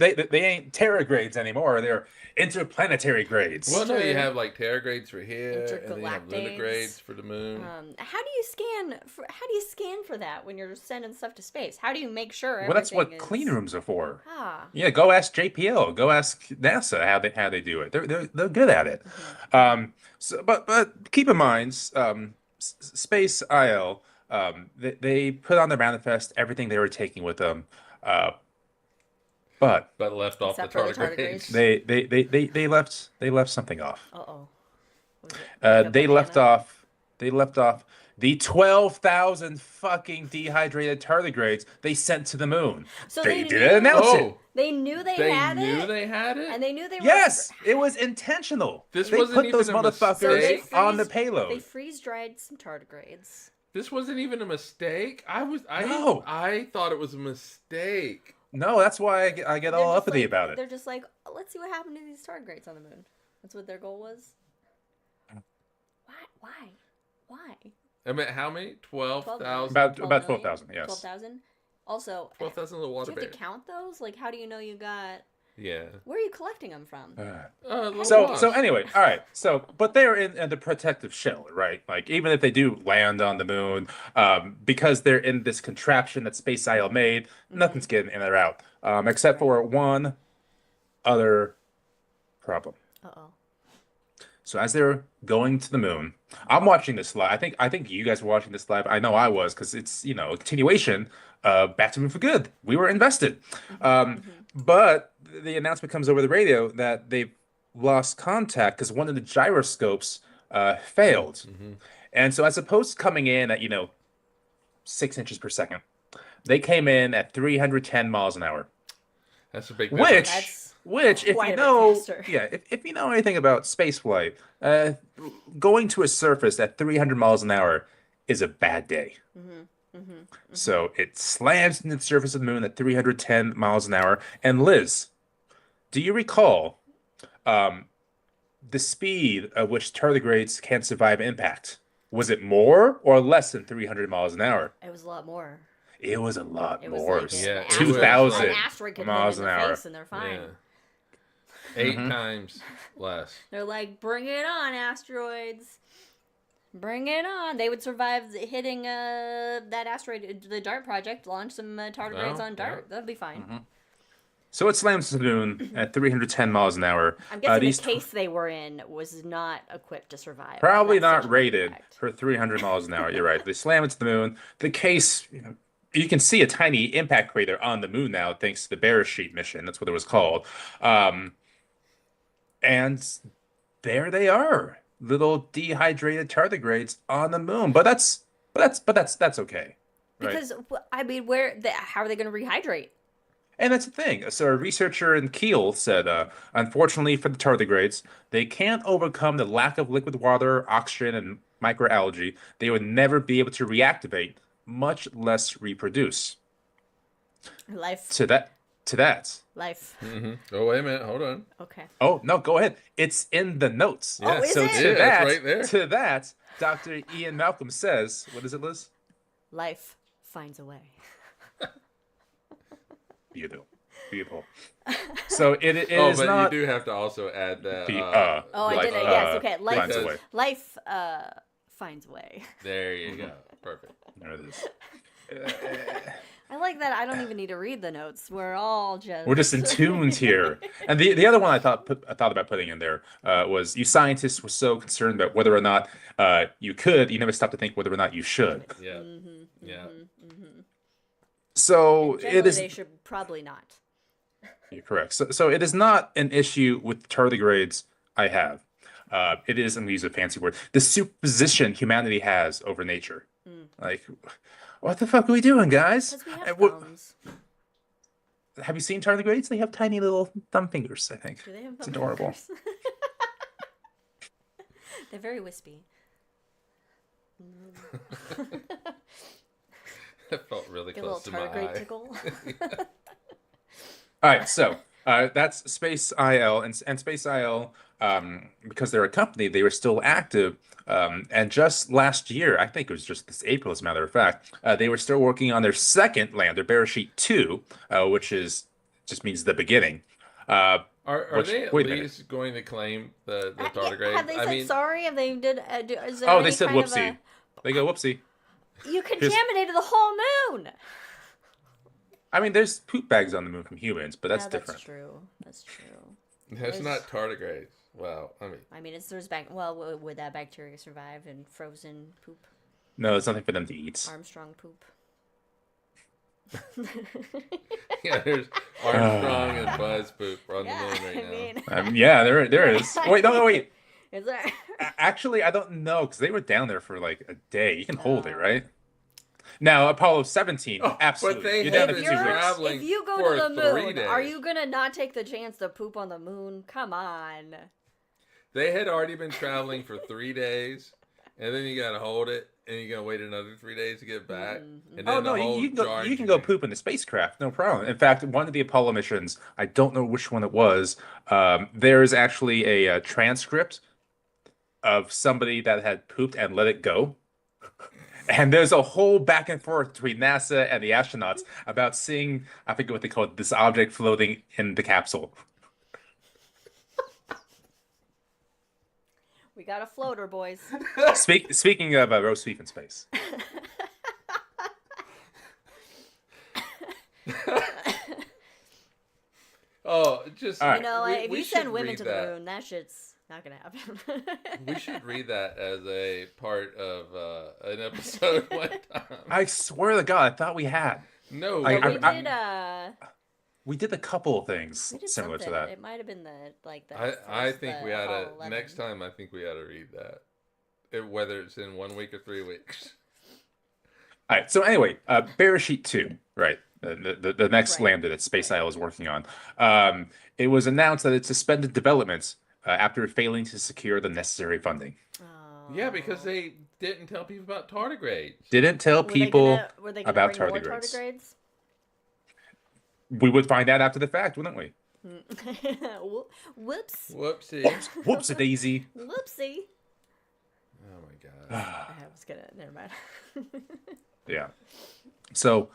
ain't teragrades anymore. They're interplanetary grades. Well, no, you Inter- have like pteragrades for here, and then you have Intergalactades. lunagrades for the moon. How do you scan for that when you're sending stuff to space? How do you make sure? Well, that's what everything clean is... rooms are for. Ah. Yeah, go ask JPL. Go ask NASA how they do it. They're good at it. But keep in mind, Space IL, they put on their manifest everything they were taking with them. But But left off the Except for the tardigrades. tardigrades. they left something off. Uh-oh. Was it like a They left banana? off the 12,000 fucking dehydrated tardigrades they sent to the moon. So They they didn't knew- announce it. Oh, They knew they, they had knew it, they had it. and they knew they were. Yes, it was intentional. This They wasn't put even those a motherfuckers So they mistake. on the They payload. freeze dried some tardigrades. This wasn't even a mistake. No. I thought it was a mistake. No, that's why I get all They're just uppity like- about it. They're just like, oh, let's see what happened to these tardigrades on the moon. That's what their goal was. Why? I mean, how many? 12,000. About 12 million? 12,000, yes. 12,000? Also, 12,000 little do water you have bears. to count those? Like, how do you know you got? Yeah. Where are you collecting them from? Little So wasps. anyway, all right. So, but they're in the protective shell, right? Like even if they do land on the moon, because they're in this contraption that Space IL made, nothing's getting in or out, except for one other problem. Uh-oh. So as they're going to the moon, I'm watching this live. I think you guys were watching this live. I know I was because it's a continuation of Back to the Moon for Good. We were invested. But the announcement comes over the radio that they've lost contact because one of the gyroscopes failed. And so as opposed to coming in at 6 inches per second, they came in at 310 miles an hour. That's a big Which, difference. That's which, if quite you a bit know, faster. yeah, if you know anything about spaceflight, going to a surface at 300 miles an hour is a bad day. So it slams into the surface of the moon at 310 miles an hour. And Liz, do you recall the speed at which tardigrades can survive impact? Was it more or less than 300 miles an hour? It was a lot more. It was a lot It was more. like Yeah, an it was 2,000 an asteroid could hit miles them an in the hour. face and they're fine. Yeah. 8 times less. They're like, bring it on, asteroids. Bring it on. They would survive hitting that asteroid, the DART project, launch some tardigrades Oh, on DART. yeah. That'd be fine. So it slams to the moon at 310 miles an hour. I'm guessing These the case they were in was not equipped to survive. probably that not such an rated impact. for 300 miles an hour. You're right. They slam into the moon. The case, you can see a tiny impact crater on the moon now, thanks to the Beresheet mission. That's what it was called. And there they are, little dehydrated tardigrades on the moon. But that's okay, right? Because, I mean, how are they going to rehydrate? And that's the thing. So a researcher in Kiel said, unfortunately for the tardigrades, they can't overcome the lack of liquid water, oxygen, and microalgae. They would never be able to reactivate, much less reproduce. Life. To that. Life. Oh, wait a minute. Hold on. Okay. Oh, no, go ahead. It's in the notes. Yeah. Oh, is So it? to Yeah, that, it's right there. to that, Dr. Ian Malcolm says, what is it, Liz? Life finds a way. Beautiful. So it is Oh, but not. you do have to also add that. Oh, I did it. Life, Yes, okay. Life finds a way. Life finds a way. There you go. Perfect. There it is. I like that. I don't even need to read the notes. We're all We're just in tuned here. And the other one I thought about putting in there was you scientists were so concerned about whether or not you could, you never stopped to think whether or not you should. Yeah. Yeah. So Generally, it is. they should probably not. You're correct. So it is not an issue with tardigrades I have. It is, I'm going to use a fancy word, the superposition humanity has over nature. Like, what the fuck are we doing, guys? Because we have And what- thumbs. Have you seen tardigrades? They have tiny little thumb fingers, I think. Do they have It's thumb adorable. fingers? They're very wispy. That felt really Get a close little to my tardigrade eye. tickle. All right, so that's Space IL and Space IL, because they're a company, they were still active. And just last year, I think it was just this April, as a matter of fact, they were still working on their second lander, Beresheet 2, which just means the beginning. Are Which- they at wait a minute. least going to claim the Yeah, tardigrade? have they said sorry? Have they did? Is there Oh, any they said kind of whoopsie. They go whoopsie. You contaminated the whole moon. I mean, there's poop bags on the moon from humans, but that's Yeah, different. That's true. That's true. That's not tardigrades. Well, I mean, there's Well, would that bacteria survive in frozen poop? No, it's nothing for them to eat. Armstrong poop. yeah, there's Armstrong and Buzz poop on the Yeah, moon right I now. mean, Yeah, there is. Wait, no, wait. is there? Actually, I don't know because they were down there for like a day. You can hold it, Oh. right? Now, Apollo 17, absolutely. But they You're down have there been for 2 weeks. traveling If you go for to the 3 moon, days. are you gonna not take the chance to poop on the moon? Come on. They had already been traveling for 3 days, and then you gotta hold it, and you gotta wait another 3 days to get back. Mm-hmm. And Oh then no, the whole you can go. charge You can go poop in the spacecraft, no problem. In fact, one of the Apollo missions, I don't know which one it was. There is actually a transcript of somebody that had pooped and let it go, And there's a whole back and forth between NASA and the astronauts about seeing, I forget what they call it, this object floating in the capsule. We got a floater, boys. Speaking of roast beef in space. Oh, just All right. You know, if we you should send women read to that. the moon, that shit's not gonna happen. We should read that as a part of an episode one time. I swear to God, I thought we had. No, I- But we I- did. We did a couple of things We did similar something. to that. It might have been the I think we ought Apollo to 11. next time. I think we ought to read that, whether it's in 1 week or 3 weeks. All right. So anyway, Bearsheet 2, right? The next Right. lander that Space Isle is working on. It was announced that it suspended development after failing to secure the necessary funding. Oh. Yeah, because they didn't tell people about tardigrades. Didn't tell Were people were they gonna about bring more tardigrades. tardigrades? We would find out after the fact, wouldn't we? Whoops. Whoopsie. Whoops a daisy. Whoopsie. Oh my god. I was gonna. Never mind. Yeah. So,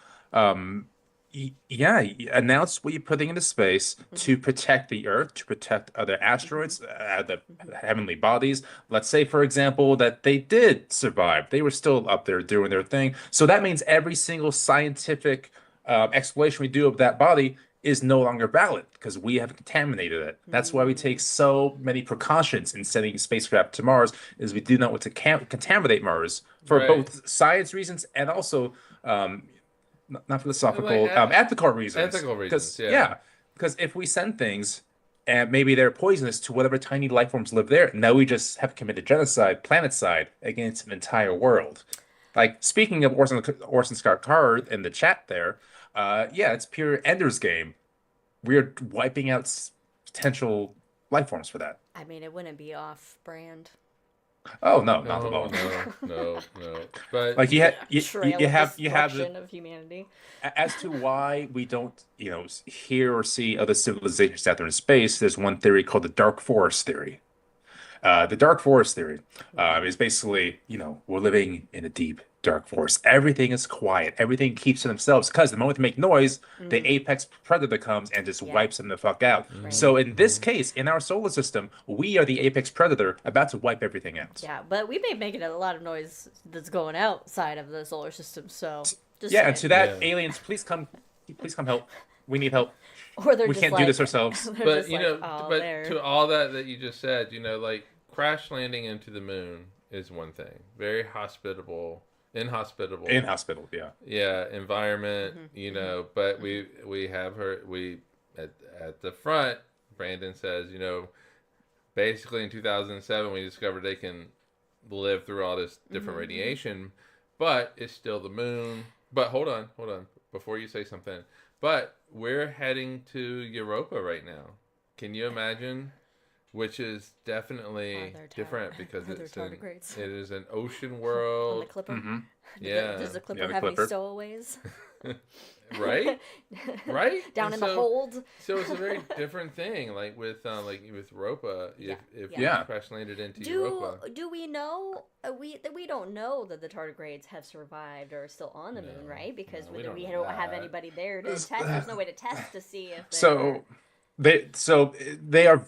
yeah, announce what you're putting into space to protect the Earth, to protect other asteroids, the heavenly bodies. Let's say, for example, that they did survive. They were still up there doing their thing. So that means every single scientific exploration we do of that body is no longer valid because we have contaminated it. That's why we take so many precautions in sending spacecraft to Mars, is we do not want to contaminate Mars for Right. both science reasons and also not philosophical, Like, ethical reasons. ethical reasons, 'Cause, yeah. because if we send things and maybe they're poisonous to whatever tiny life forms live there, now we just have committed genocide, planetcide against an entire world. Like, speaking of Orson Scott Card in the chat there, yeah, it's pure Ender's Game. We're wiping out potential life forms for that. I mean, it wouldn't be off-brand. Oh no, not at all. No. But Like Trail you of have the, destruction of humanity. as to why we don't, hear or see other civilizations out there in space. There's one theory called the dark forest theory. The dark forest theory is basically, we're living in a deep dark forest. Everything is quiet. Everything keeps to themselves because the moment they make noise, the apex predator comes and just wipes them the fuck out. Right. So in this case, in our solar system, we are the apex predator about to wipe everything out. Yeah, but we may making a lot of noise that's going outside of the solar system. So just Yeah, and saying. to that, Yeah. aliens, please come help. We need help. Or they're We just can't like, do this ourselves. they're but just like, oh, but there. to all that you just said, like crash landing into the moon is one thing. Very inhospitable. Inhospitable, yeah. Yeah, environment, but we have her at the front, Brandon says, basically in 2007 we discovered they can live through all this different radiation, but it's still the moon. But hold on before you say something. But we're heading to Europa right now. Can you imagine? Which is definitely different because they're it tardigrades. is an ocean On world. the Clipper. Mm-hmm. Yeah. Does the Clipper Yeah, the have Clipper. any stowaways? Right? Right? Down And in the hold. So it's a very different thing, like with Europa. If Yeah. we crash landed into Europa. Do we know we don't know that the tardigrades have survived or are still on the moon, right? Because we don't we know don't have that. anybody there to test. There's no way to test to see if They are.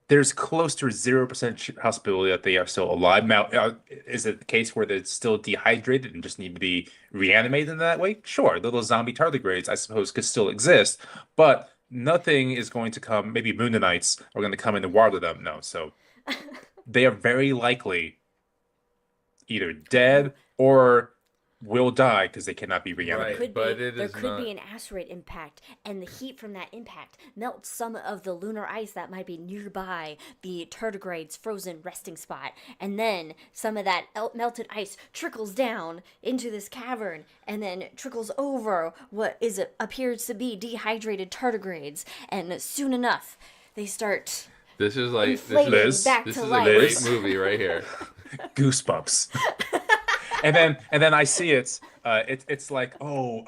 There's close to a 0% possibility that they are still alive. Now, is it the case where they're still dehydrated and just need to be reanimated in that way? Sure, little zombie tardigrades, I suppose, could still exist, but nothing is going to come. Maybe Moonanites are going to come in and water them. No, so they are very likely either dead or will die because they cannot be reanimated. Right. But it there is could not. be an asteroid impact, and the heat from that impact melts some of the lunar ice that might be nearby the tardigrades' frozen resting spot, and then some of that melted ice trickles down into this cavern, and then trickles over what appears to be dehydrated tardigrades, and soon enough they start This is like inflating Liz, back this to is a life. great movie right here. Goosebumps. and then I see it's like, what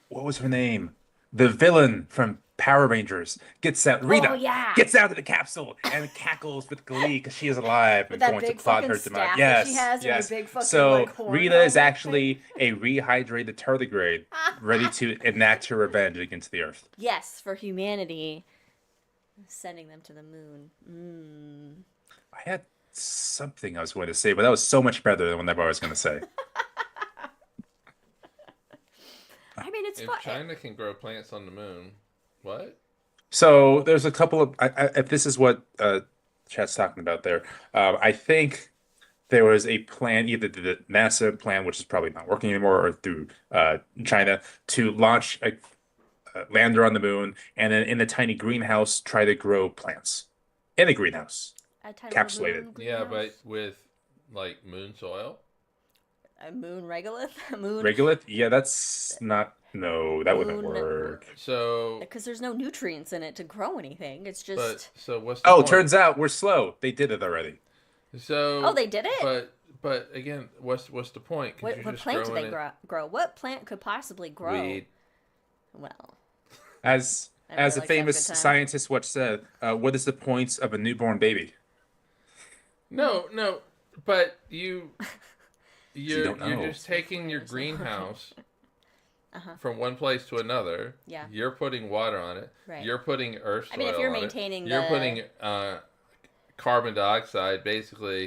was her name? The villain from Power Rangers, gets out. Oh Rita yeah, gets out of the capsule and cackles with glee because she is alive with and that going to big plot fucking her demise. staff that she Yes, has and her yes. big fucking like So horn Rita is helmet thing. actually a rehydrated tardigrade, ready to enact her revenge against the Earth. Yes, for humanity, sending them to the moon. Mm. I had something I was going to say, but that was so much better than whatever I was going to say. I mean, it's If fun. China can grow plants on the moon, what? So there's a couple of, if this is what chat's talking about there, I think there was a plan, either the NASA plan, which is probably not working anymore, or through China to launch a lander on the moon, and then in the tiny greenhouse try to grow plants in the greenhouse, A tiny little capsulated. moon Yeah, but greenhouse? with like moon soil. A moon regolith, a moon Regolith? Yeah, that's not. No, that wouldn't moon. work. So, Because there's no nutrients in it to grow anything. It's but just. so what's the Oh, point? turns out we're slow. They did it already. So. Oh, they did it. But again, what's the point? 'Cause What, you're what just plant do growing they it- grow? What plant could possibly grow? Weed. Well, As everybody as a likes to have a famous good time. scientist once said, what is the point of a newborn baby? No, but You you're don't know. you're just taking your greenhouse Uh-huh. from one place to another. Yeah. You're putting water on it. Right. You're putting earth soil I mean, if you're on it. maintaining You're the- putting carbon dioxide, basically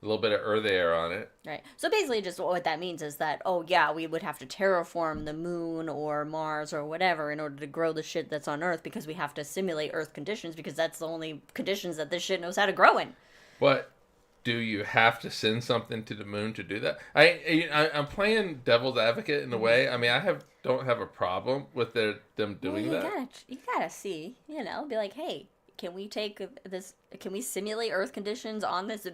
a little bit of earth air on it. right. So basically, just what that means is that, oh yeah, we would have to terraform the moon or Mars or whatever in order to grow the shit that's on Earth because we have to simulate Earth conditions because that's the only conditions that this shit knows how to grow in. But do you have to send something to the moon to do that? I'm playing devil's advocate in a way. I mean, don't have a problem with them doing well, that. You gotta see, be like, hey, can we take this? Can we simulate Earth conditions on this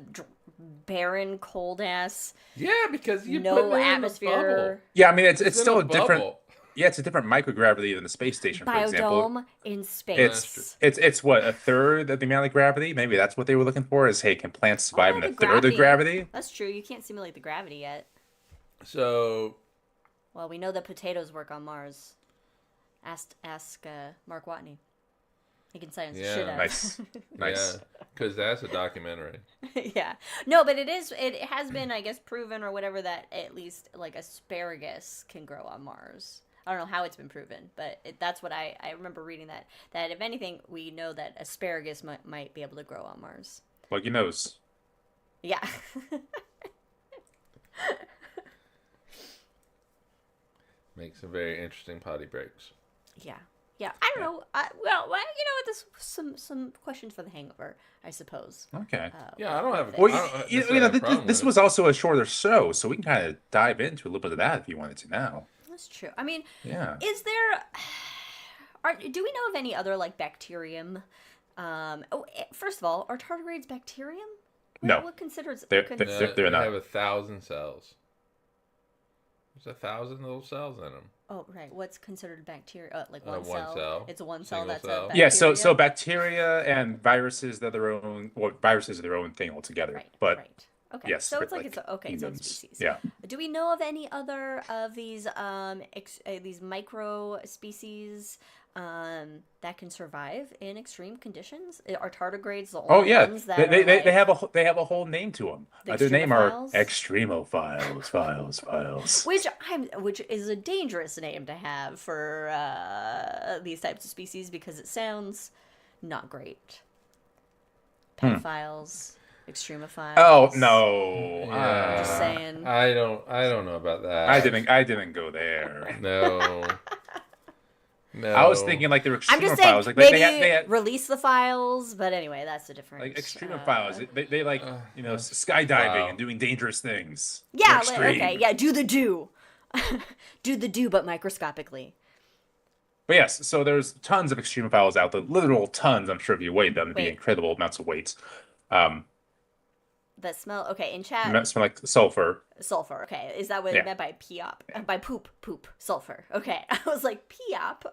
barren, cold ass, Yeah, because you no put it in a bubble. atmosphere Yeah, I mean it's in still a different. bubble. Yeah, it's a different microgravity than the space station, for example. biodome in That's space? It's what, a third of the amount of gravity? Maybe that's what they were looking for. Is hey, can plants survive Oh, in a the third of gravity? That's true. You can't simulate the gravity yet. So Well, we know that potatoes work on Mars. Ask Mark Watney. He can science the Yeah. shit out. Nice. Nice. yeah, because that's a documentary. Yeah. No, but it has been, I guess, proven or whatever that at least like asparagus can grow on Mars. I don't know how it's been proven, but that's what I remember reading that if anything, we know that asparagus might be able to grow on Mars. Plug your nose. Yeah. Makes some very interesting potty breaks. Yeah. Yeah. I don't know. Well, this some questions for the hangover, I suppose. Okay. Yeah, I don't have. Well, I don't you necessarily know, have a problem this with was also a shorter show, so we can kind of dive into a little bit of that if you wanted to now. That's true. I mean, Yeah. is there? Do we know of any other like bacterium? First of all, are tardigrades bacterium? No. What considers? They're- it. they're They not. have 1,000 cells. There's 1,000 little cells in them. Oh, right. What's considered bacteria? Like one One cell. cell. It's a one cell. Single That's cell. a bacteria. Yeah, so bacteria and viruses, they're their own. Well, viruses are their own thing altogether. Right. But right. Okay. yes, So but it's like like it's okay. Its own humans. species. Yeah. Do we know of any other of these these micro species that can survive in extreme conditions? Are tardigrades the only Oh yeah, ones that they are, like, they have a whole name to them. The Their name are extremophiles? files. which is a dangerous name to have for these types of species because it sounds not great. Pedophiles, extremophiles. Oh no, Yeah. Just saying. I don't know about that. I didn't go there. No. No. I was thinking like they were I'm just saying, extremophiles. Like maybe they had release the files, but anyway, that's a different. like extremophiles. They like skydiving wow. and doing dangerous things. Yeah, They're okay, extreme. yeah, do, do the do, but microscopically. But yes, so there's tons of extremophiles out there, literal tons. I'm sure if you weighed them, it'd be Wait. incredible amounts of weight. The smell. Okay, in chat, Smell like sulfur. sulfur. Okay, is that what Yeah. it meant by peop? By poop, sulfur. Okay, I was like peop.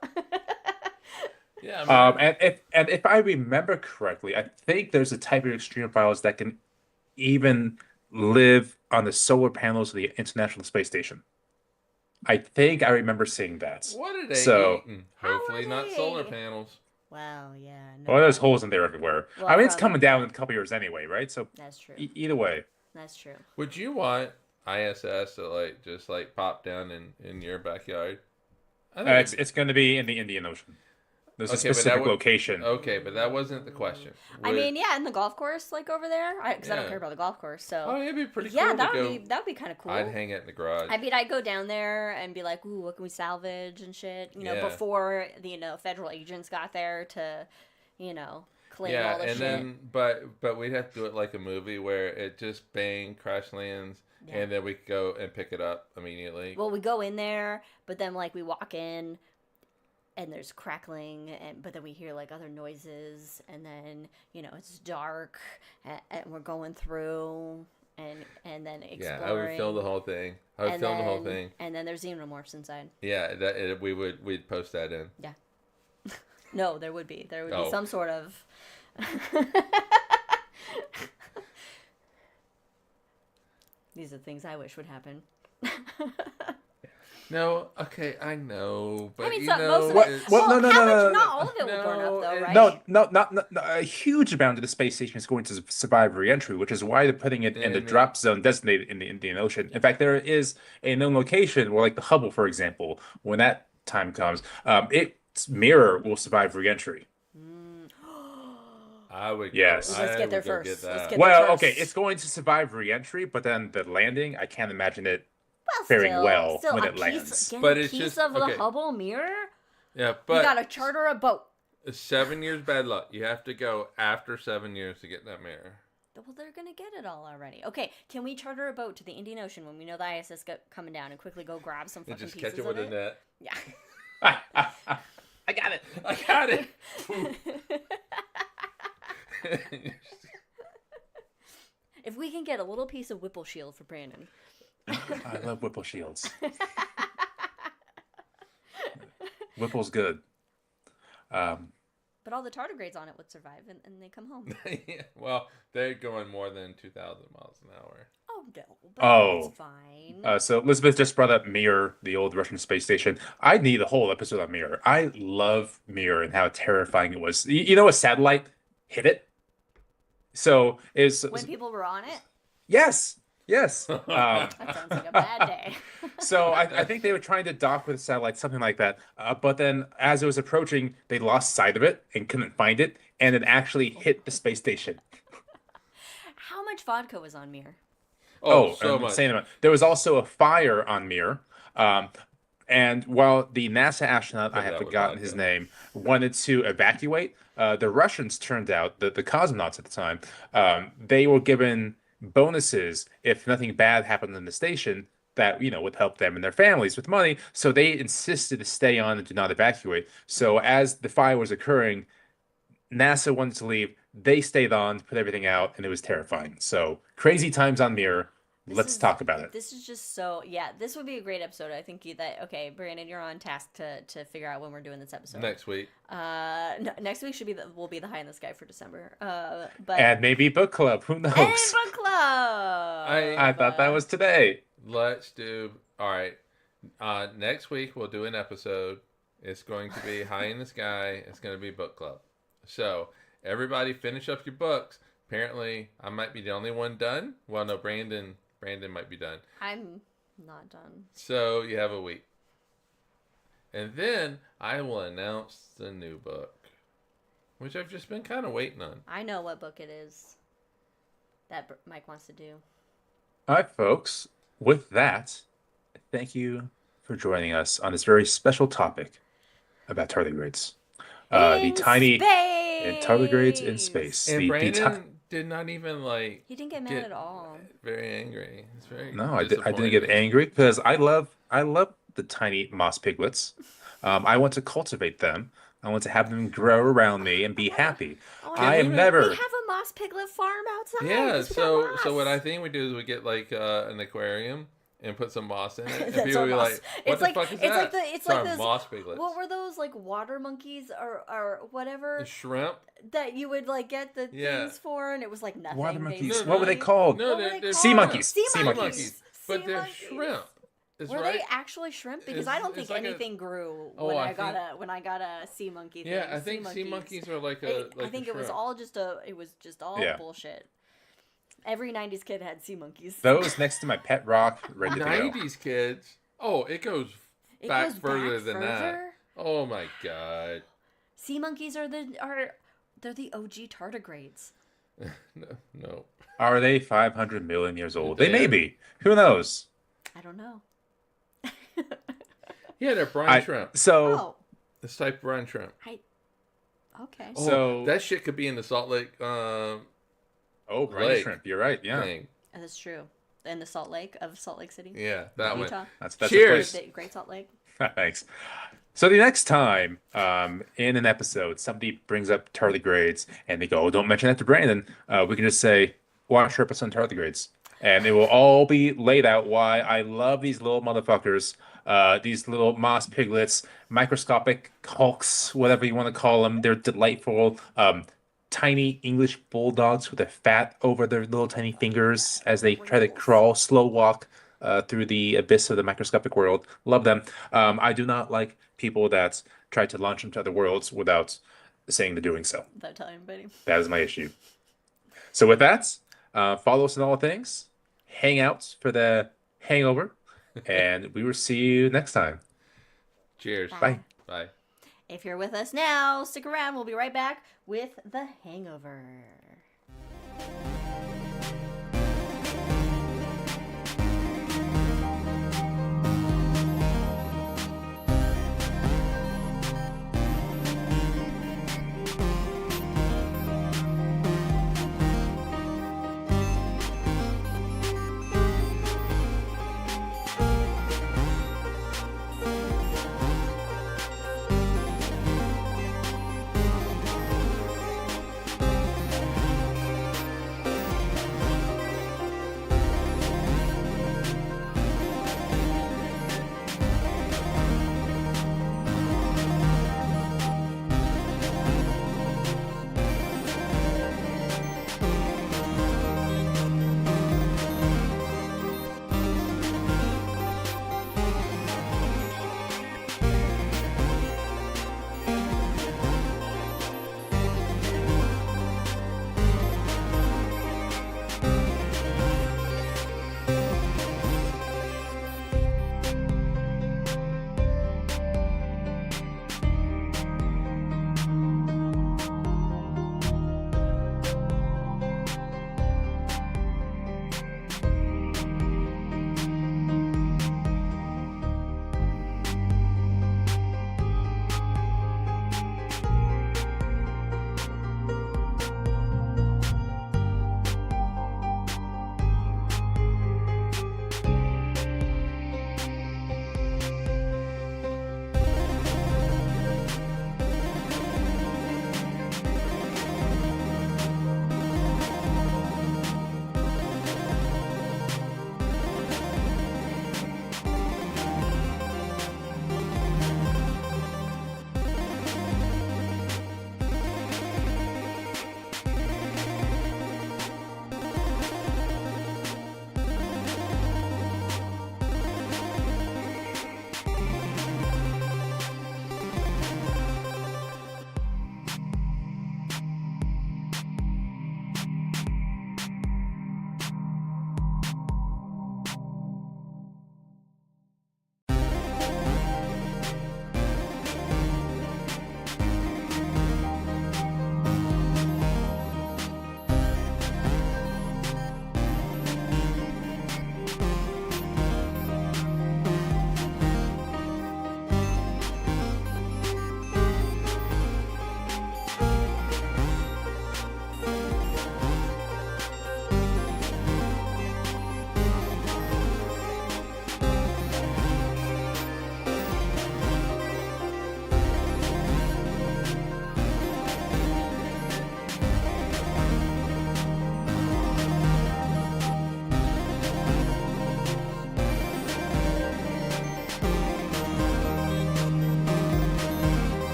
Yeah. I mean, And if I remember correctly, I think there's a type of extremophiles that can even live on the solar panels of the International Space Station. I think I remember seeing that. What are they So, eating? How are Hopefully not they? solar panels. Well, yeah. No, well, there's holes in there everywhere. Well, I mean, it's from- coming down in a couple years anyway, right? So, That's true. either way. That's true. Would you want ISS to just pop down in your backyard? I think It's going to be in the Indian Ocean. There's a Okay, but that specific would- location. Okay, but that wasn't the question. I Would- mean, yeah, in the golf course, like over there, because I don't Yeah. care about the golf course. So Oh, it'd be pretty cool. yeah, to that go. would be kind of cool. I'd hang it in the garage. I mean, I'd go down there and be like, "Ooh, what can we salvage and shit?" You know, Yeah. before the federal agents got there to, claim Yeah, all the and shit. then but we'd have to do it like a movie where it just bang crash lands, Yeah. and then we could go and pick it up immediately. Well, we go in there, but then like we walk in, and there's crackling, but then we hear like other noises, and then it's dark, and we're going through, and then exploring. Yeah, I would film the whole thing. I would and film the whole then- thing. And then there's xenomorphs inside. Yeah, we'd post that in. No, there would be Oh. some sort of. These are things I wish would happen. No, okay, I know, but I mean, you most know, of it. it's- Well, no, how no, much? no, Not all of it will burn no, up, though, it- right? No, a huge amount of the space station is going to survive re-entry, which is why they're putting it in the And drop zone designated in the Indian Ocean. In fact, there is a known location where, like the Hubble, for example, when that time comes, its mirror will survive re-entry. I would. Yes. Go, Let's I get there would go first. Get Let's that. get- Well, first. okay, it's going to survive re-entry, but then the landing, I can't imagine it Well, faring still, well still when a it piece, lands. Get But a it's piece just- of okay. the Hubble mirror. Yeah, You but gotta charter a boat. 7 years bad luck. You have to go after 7 years to get that mirror. Well, they're gonna get it all already. Okay, can we charter a boat to the Indian Ocean when we know the ISS coming down and quickly go grab some And fucking just pieces catch it of with a net. Yeah. I got it. I got it. If we can get a little piece of Whipple shield for Brandon. I love Whipple shields. Whipple's good. But all the tardigrades on it would survive, and they come home. Yeah, well, they're going more than 2,000 miles an hour. Oh no, but Oh. it's fine. So Elizabeth just brought up Mir, the old Russian space station. I need a whole episode on Mir. I love Mir and how terrifying it was. You know, a satellite hit it. So is When people were on it, yes. that sounds like a bad day. So I think they were trying to dock with a satellite, something like that. But then as it was approaching, they lost sight of it and couldn't find it, and it actually hit the space station. How much vodka was on Mir? So an much. insane amount. There was also a fire on Mir. And while the NASA astronaut, I Put have that with forgotten his vodka. name, wanted to evacuate, the Russians turned out, the cosmonauts at the time, they were given bonuses if nothing bad happened in the station that, would help them and their families with money. So they insisted to stay on and do not evacuate. So as the fire was occurring, NASA wanted to leave. They stayed on, put everything out, and it was terrifying. So crazy times on Mir. Let's talk about it. This is just this would be a great episode. I think okay, Brandon, you're on task to figure out when we're doing this episode. Next week. Next week will be the high in the sky for December. But And maybe book club. Who knows? and book club. I thought that was today. Let's do. All right. Next week, we'll do an episode. It's going to be High in the Sky. It's going to be book club. So, everybody finish up your books. Apparently, I might be the only one done. Well, no, Brandon might be done. I'm not done. So, you have a week. And then, I will announce the new book, which I've just been kind of waiting on. I know what book it is that Mike wants to do. All right, folks. With that, thank you for joining us on this very special topic about tardigrades. The tiny tardigrades in space. And The Brandon did not even He didn't get mad at all. very angry. It's very No, I didn't get disappointing. angry because I love the tiny moss piglets. I want to cultivate them. I want to have them grow around me and be happy. I am We never. have a moss piglet farm outside. Yeah, 'cause we got so moss. what I think we do is we get like an aquarium and put some moss in it, and That's people our will be moss. like, "What It's the like- fuck is it's that?" like it's like our this- moss piglets. What were those like water monkeys or whatever The shrimp? that you would like get the Yeah. things for, and it was like nothing. Water monkeys. basically. What were they called? No, What were they they're called? Sea monkeys. Sea Sea monkeys. monkeys. But Sea they're monkeys. shrimp. It's Were right. they actually shrimp? Because I It's- don't it's think like a- anything grew Oh, when I I got a sea monkey thing. Yeah, I think sea monkeys are like a. I think it was all just Yeah. bullshit. Every '90s kid had sea monkeys. Those next to my pet rock, ready to go. 90s kids. Oh, it goes It back goes further back than that. further? Oh my god. Sea monkeys they're the OG tardigrades. No. Are they 500 million years old? They They may are. be. Who knows? I don't know. Yeah, they're brine shrimp. So, Oh, This type of brine shrimp. okay. Oh, So- that shit could be in the Salt Lake brine Lake shrimp. You're right. Yeah, thing. That's true. In the Salt Lake of Salt Lake City, Yeah, that one. Utah. that's Cheers. a place. Great Salt Lake. Thanks. So the next time, in an episode, somebody brings up tardigrades and they go, "Oh, don't mention that to Brandon," we can just say, "Watch our episode on tardigrades," and it will all be laid out why I love these little motherfuckers, these little moss piglets, microscopic hulks, whatever you want to call them. They're delightful. Tiny English bulldogs with a fat over their little tiny fingers as they try to crawl, slow walk through the abyss of the microscopic world. Love them. I do not like people that try to launch into other worlds without saying they're doing so. Without telling anybody. That is my issue. So with that, follow us in all things. Hang out for the hangover, and we will see you next time. Cheers. Bye. Bye. If you're with us now, stick around. We'll be right back with The Hangover.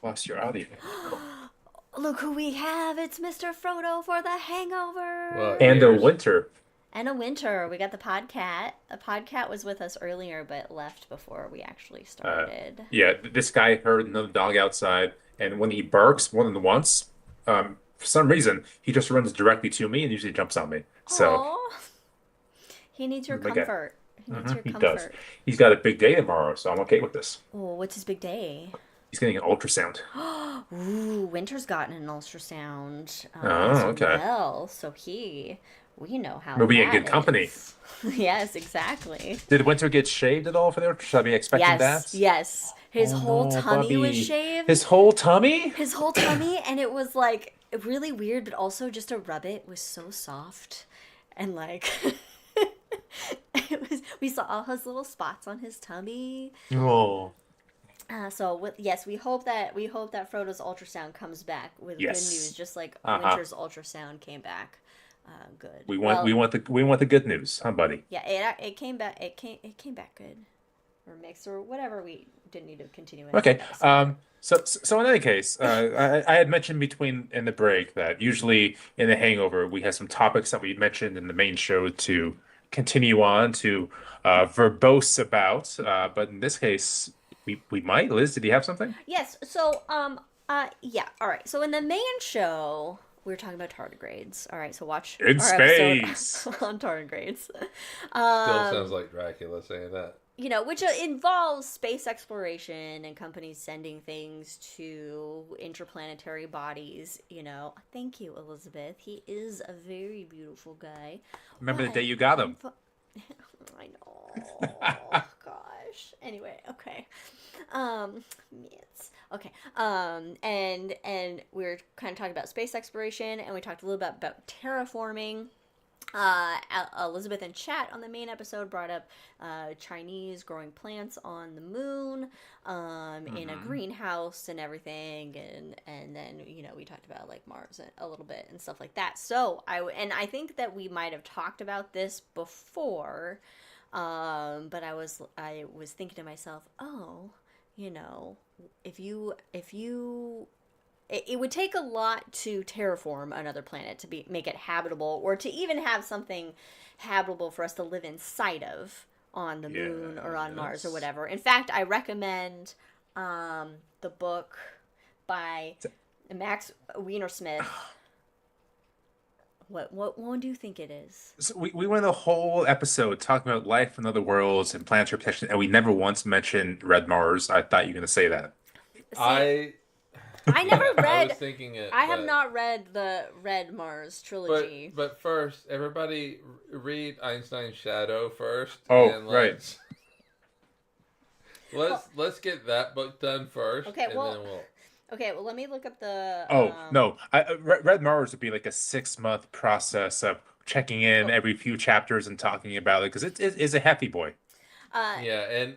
lost your audio. Look who we have! It's Mr. Frodo for the Hangover. Well, And a here's- winter. And a winter. We got the podcat. A podcat was with us earlier, but left before we actually started. Yeah, this guy heard another dog outside, and when he barks more than once, for some reason, he just runs directly to me and usually jumps on me. So, Aw. He needs your my guy. comfort. He needs your he comfort. does. He's got a big day tomorrow, so I'm okay with this. Oh, what's his big day? He's getting an ultrasound. Ooh, Winter's gotten an ultrasound Oh, as okay. well. So we know how We'll be in that good company. is. Yes, exactly. Did Winter get shaved at all for the ultrasound? Should I be expecting that? Yes. His Oh, whole no, tummy was Bubby. shaved. His whole tummy? His whole tummy, and it was like really weird, but also just to rub it was so soft, and like we saw all his little spots on his tummy. Oh. Yes, we hope that Frodo's ultrasound comes back with Yes. good news, just like Uh-huh. Winter's ultrasound came back. Good. We want the good news, huh, buddy? Yeah, it came back. It came back good, or mixed, or whatever. We didn't need to continue. Okay. So in any case, I had mentioned in the break that usually in the Hangover we have some topics that we mentioned in the main show to continue on to verbose about. But in this case, we might. Liz, did you have something? Yes. So, yeah. All right. So in the main show, we were talking about tardigrades. All right. So watch In our episode space. on tardigrades. Still sounds like Dracula saying that. Which involves space exploration and companies sending things to interplanetary bodies. Thank you, Elizabeth. He is a very beautiful guy. Remember the But day you got him? I know. Gosh. Anyway, okay. Yes. Okay. And we were kind of talking about space exploration, and we talked a little bit about terraforming. Elizabeth in chat on the main episode brought up Chinese growing plants on the moon, in a greenhouse and everything, and then we talked about like Mars a little bit and stuff like that. So I think that we might have talked about this before, but I was thinking to myself, if you it would take a lot to terraform another planet to make it habitable, or to even have something habitable for us to live inside of on the moon or on Mars or whatever. In fact, I recommend the book by Max Wienersmith. What one do you think it is? So we went a whole episode talking about life in other worlds and planetary protection, and we never once mentioned Red Mars. I thought you were going to say that. See, I never I read. was thinking it. I have but- not read the Red Mars trilogy. But first, everybody read Einstein's Shadow first. Oh, and right. Let's get that book done first. Okay, and well- then we'll. Okay, well, let me look up the. Oh, no. Red Mars would be like a 6-month process of checking in every few chapters and talking about it, because it is a hefty boy. Yeah,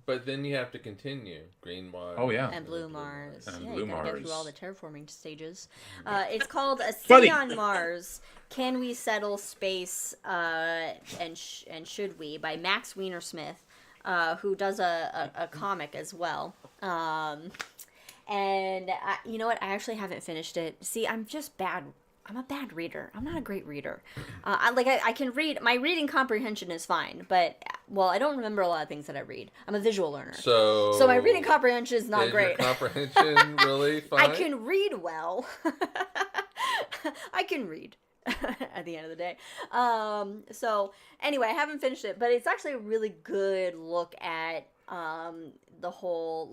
but then you have to continue Green Mars. Oh, yeah. And Blue Mars. And Yeah, Blue you gotta get Mars. through all the terraforming stages. It's called A City Buddy. on Mars. Can We Settle Space? And Should We? By Max Wienersmith, who does a comic as well. And you know what? I actually haven't finished it. See, I'm just bad. I'm a bad reader. I'm not a great reader. I can read. My reading comprehension is fine, but I don't remember a lot of things that I read. I'm a visual learner, So my reading comprehension is not is great. Your comprehension really fine? I can read well. I can read at the end of the day. So anyway, I haven't finished it, but it's actually a really good look at the whole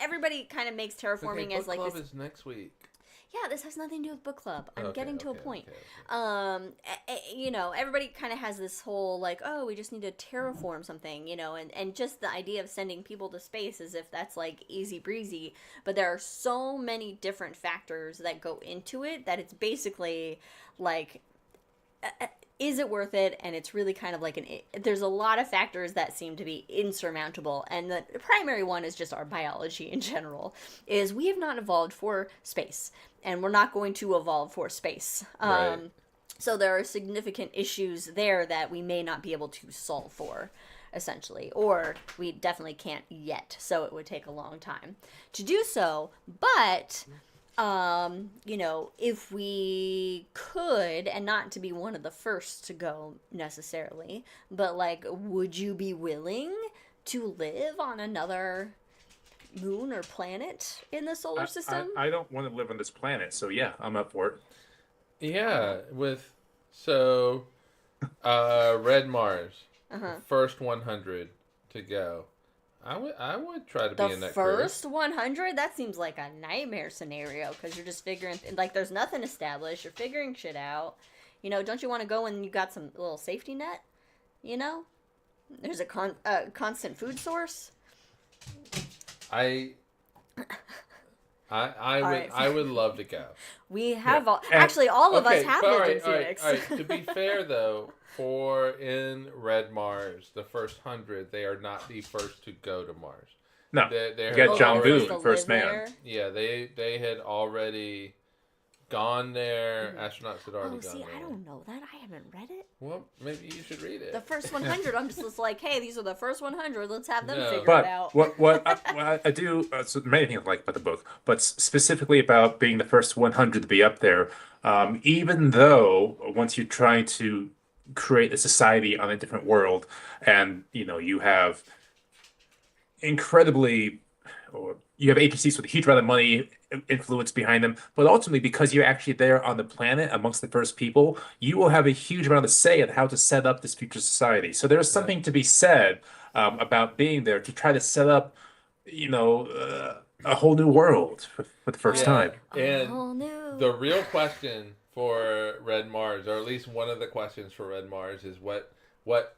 everybody kind of makes terraforming Okay, as book like club this. is next week. Yeah, this has nothing to do with book club. I'm Okay, getting to a okay, point. okay. Everybody kind of has this whole we just need to terraform something, and just the idea of sending people to space as if that's like easy breezy. But there are so many different factors that go into it that it's basically like, is it worth it? And it's really kind of like there's a lot of factors that seem to be insurmountable. And the primary one is just our biology in general, is we have not evolved for space, and we're not going to evolve for space. Right. So there are significant issues there that we may not be able to solve for. essentially, or we definitely can't yet, so it would take a long time to do so. But if we could, and not to be one of the first to go necessarily, but like, would you be willing to live on another moon or planet in the solar system? I don't want to live on this planet, so yeah, I'm up for it. Yeah, Red Mars, first 100 to go. I would try to be in The that first cruise. 100? That seems like a nightmare scenario, because you're just figuring, like, there's nothing established. You're figuring shit out. Don't you want to go when you got some little safety net? There's a constant food source. I right. would love to go. We have Yeah. actually all of us have but lived in Phoenix. all right. To be fair though, in Red Mars, the first 100, they are not the first to go to Mars. No, They you got John they're supposed Boone, to first live man. there. Yeah, they had already gone there. Astronauts had already Oh, gone see, there. I don't know that. I haven't read it. Well, maybe you should read it. The first 100, I'm just like, hey, these are the first 100. Let's have them No. figure it But out. what I do, so many things I like about the book, but specifically about being the first 100 to be up there, even though once you're trying to create a society on a different world, and you have incredibly, or you have agencies with a huge amount of money, influence behind them, but ultimately because you're actually there on the planet amongst the first people, you will have a huge amount of say in how to set up this future society. So there's something to be said about being there to try to set up, a whole new world for the first time. And Oh, no. the real question for Red Mars, or at least one of the questions for Red Mars, is what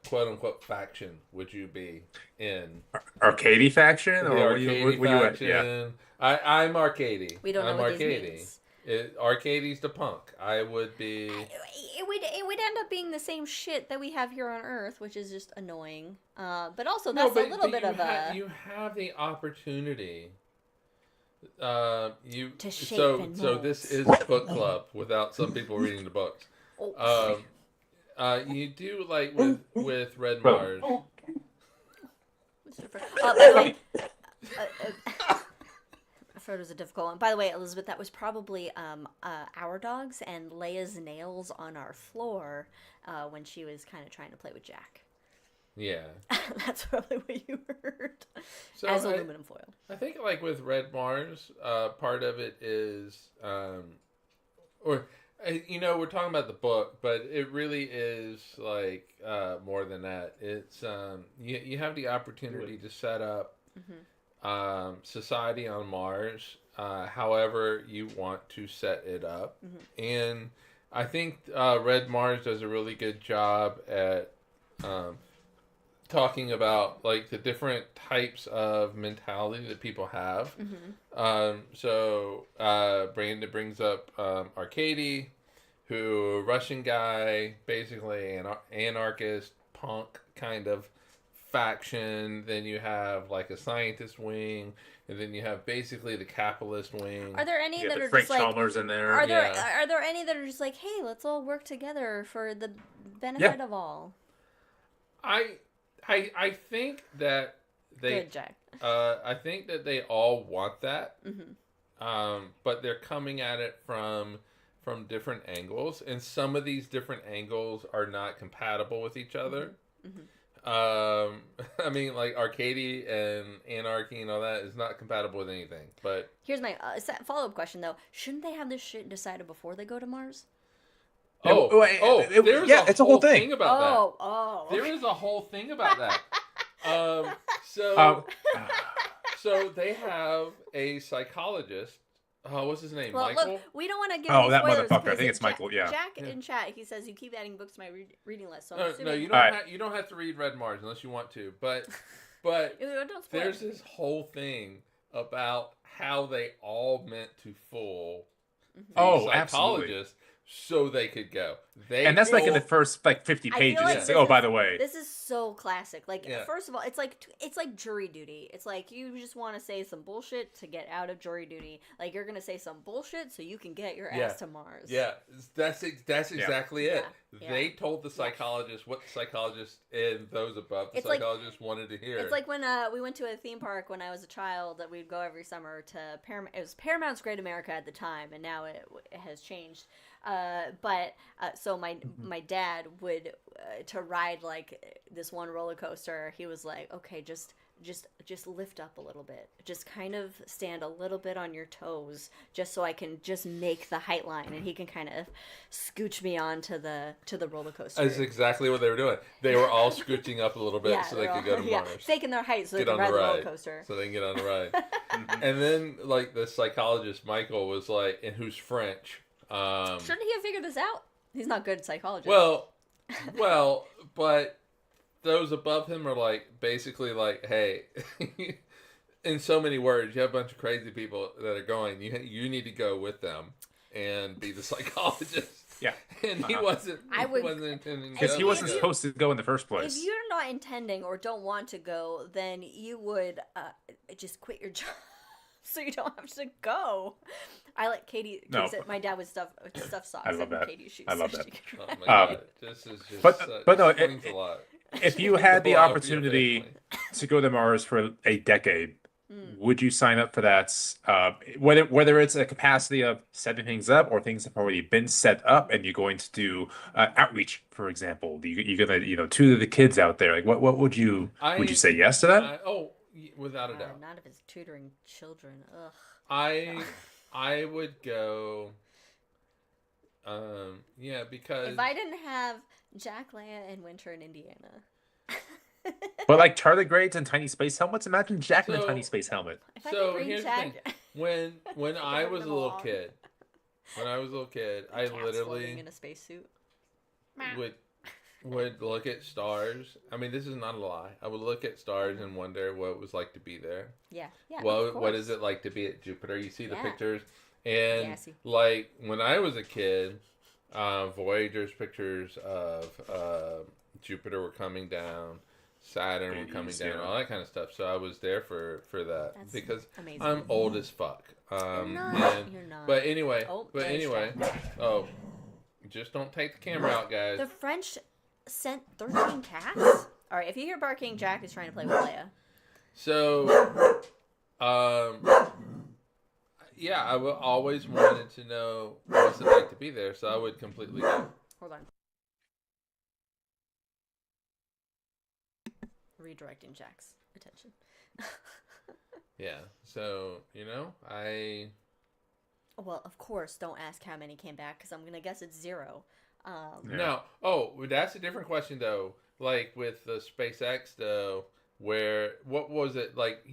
quote unquote faction would you be in? Arcady faction, The or Arcady were you at? faction. Yeah. I'm Arcady. We don't know I'm what Arcady. these means. Arcady's the punk. I would be. It would end up being the same shit that we have here on Earth, which is just annoying. But also, No, that's a little bit you of a... you have the opportunity. To shape so and so mold. this is book club without some people reading the books. Oh. You do like with Red Bro. Mars. By the way, Frodo's a difficult one. By the way, Elizabeth, that was probably our dogs and Leia's nails on our floor when she was kind of trying to play with Jack. Yeah. That's probably what you heard. So As aluminum foil. I think like with Red Mars, part of it is, we're talking about the book, but it really is like more than that. It's you have the opportunity to set up society on Mars, however you want to set it up, and I think Red Mars does a really good job at talking about like the different types of mentality that people have. So Brandon brings up Arcady, who Russian guy, basically an anarchist punk kind of faction. Then you have like a scientist wing, and then you have basically the capitalist wing. Are there any that the are Frank just like... Chalmers in there. Are there any that are just like, hey, let's all work together for the benefit of all? I think that they. Good, Jack. I think that they all want that, but they're coming at it from different angles, and some of these different angles are not compatible with each other. I mean, like Arcady and Anarchy and all that is not compatible with anything. But Here's my follow-up question, though. Shouldn't they have this shit decided before they go to Mars? There's it's a whole thing. about that. Oh. There is a whole thing about that. So they have a psychologist. What's his name? Well, Michael? look, we don't want to give Oh, any that spoilers, motherfucker. I because think it's Michael, yeah. Jack in chat, he says you keep adding books to my reading list. So I'm No, assuming... you All don't. You don't have to read Red Mars unless you want to. But Don't spoil there's it. this whole thing about how they all meant to fool the Oh, psychologist, so they could go. And that's like in the first like 50 I pages. feel like It's like, oh, by the way. this is so classic. Like, Yeah. first of all, it's like jury duty. It's like you just want to say some bullshit to get out of jury duty. Like, you're gonna say some bullshit so you can get your ass to Mars. Yeah, that's exactly it. Yeah. They told the psychologist what the psychologist and those above the psychologist wanted to hear. It's like when we went to a theme park when I was a child that we'd go every summer to Paramount. It was Paramount's Great America at the time, and now it has changed. So my dad would to ride like this one roller coaster. He was like, okay, just lift up a little bit, just kind of stand a little bit on your toes, just so I can just make the height line, and he can kind of scooch me onto the roller coaster. That's exactly what they were doing. They were all scooching up a little bit so they could go to Mars. Faking their height so they could ride the roller coaster. So they can get on the ride. And then like the psychologist Michael was like, and who's French. Shouldn't he have figured this out? He's not good at psychology. Well, but those above him are like basically like, hey, in so many words, you have a bunch of crazy people that are going. You need to go with them and be the psychologist. Yeah, and he wasn't. He wasn't intending because he wasn't supposed to go in the first place. If you're not intending or don't want to go, then you would just quit your job. So you don't have to go. I like Katie. No. My dad would stuff socks I love in that. Katie's shoes. I love so that. she could Oh ride. my God. This is just but no, it means a lot. If you had the Blow up your opportunity family. to go to Mars for a decade, would you sign up for that? Whether it's a capacity of setting things up or things have already been set up, and you're going to do outreach, for example, you're gonna tutor the kids out there. Like, what would you say yes to that? Without a doubt. Not if it's tutoring children. Ugh. I would go. Because if I didn't have Jack, Leia, and Winter in Indiana. But like tardigrades and tiny space helmets, imagine Jack in a tiny space helmet. If I could bring here's Jack... the thing. When I was a little kid, I literally in a spacesuit. would look at stars. I mean, this is not a lie. I would look at stars and wonder what it was like to be there. Yeah. What is it like to be at Jupiter? You see the pictures, and Yeah, I see. like when I was a kid, Voyager's pictures of Jupiter were coming down, Saturn were coming down, all that kind of stuff. So I was there for that. That's because amazing. I'm old as fuck. You're not. But anyway, Oh, just don't take the camera out, guys. The French sent 13 cats? Alright, if you hear barking, Jack is trying to play with Leia. So, yeah, I always wanted to know what's it like to be there, so I would completely go. Hold on. Redirecting Jack's attention. Yeah, so, Well, of course, don't ask how many came back, because I'm going to guess it's 0. No. That's a different question, though. Like, with the SpaceX, though, what was it, like,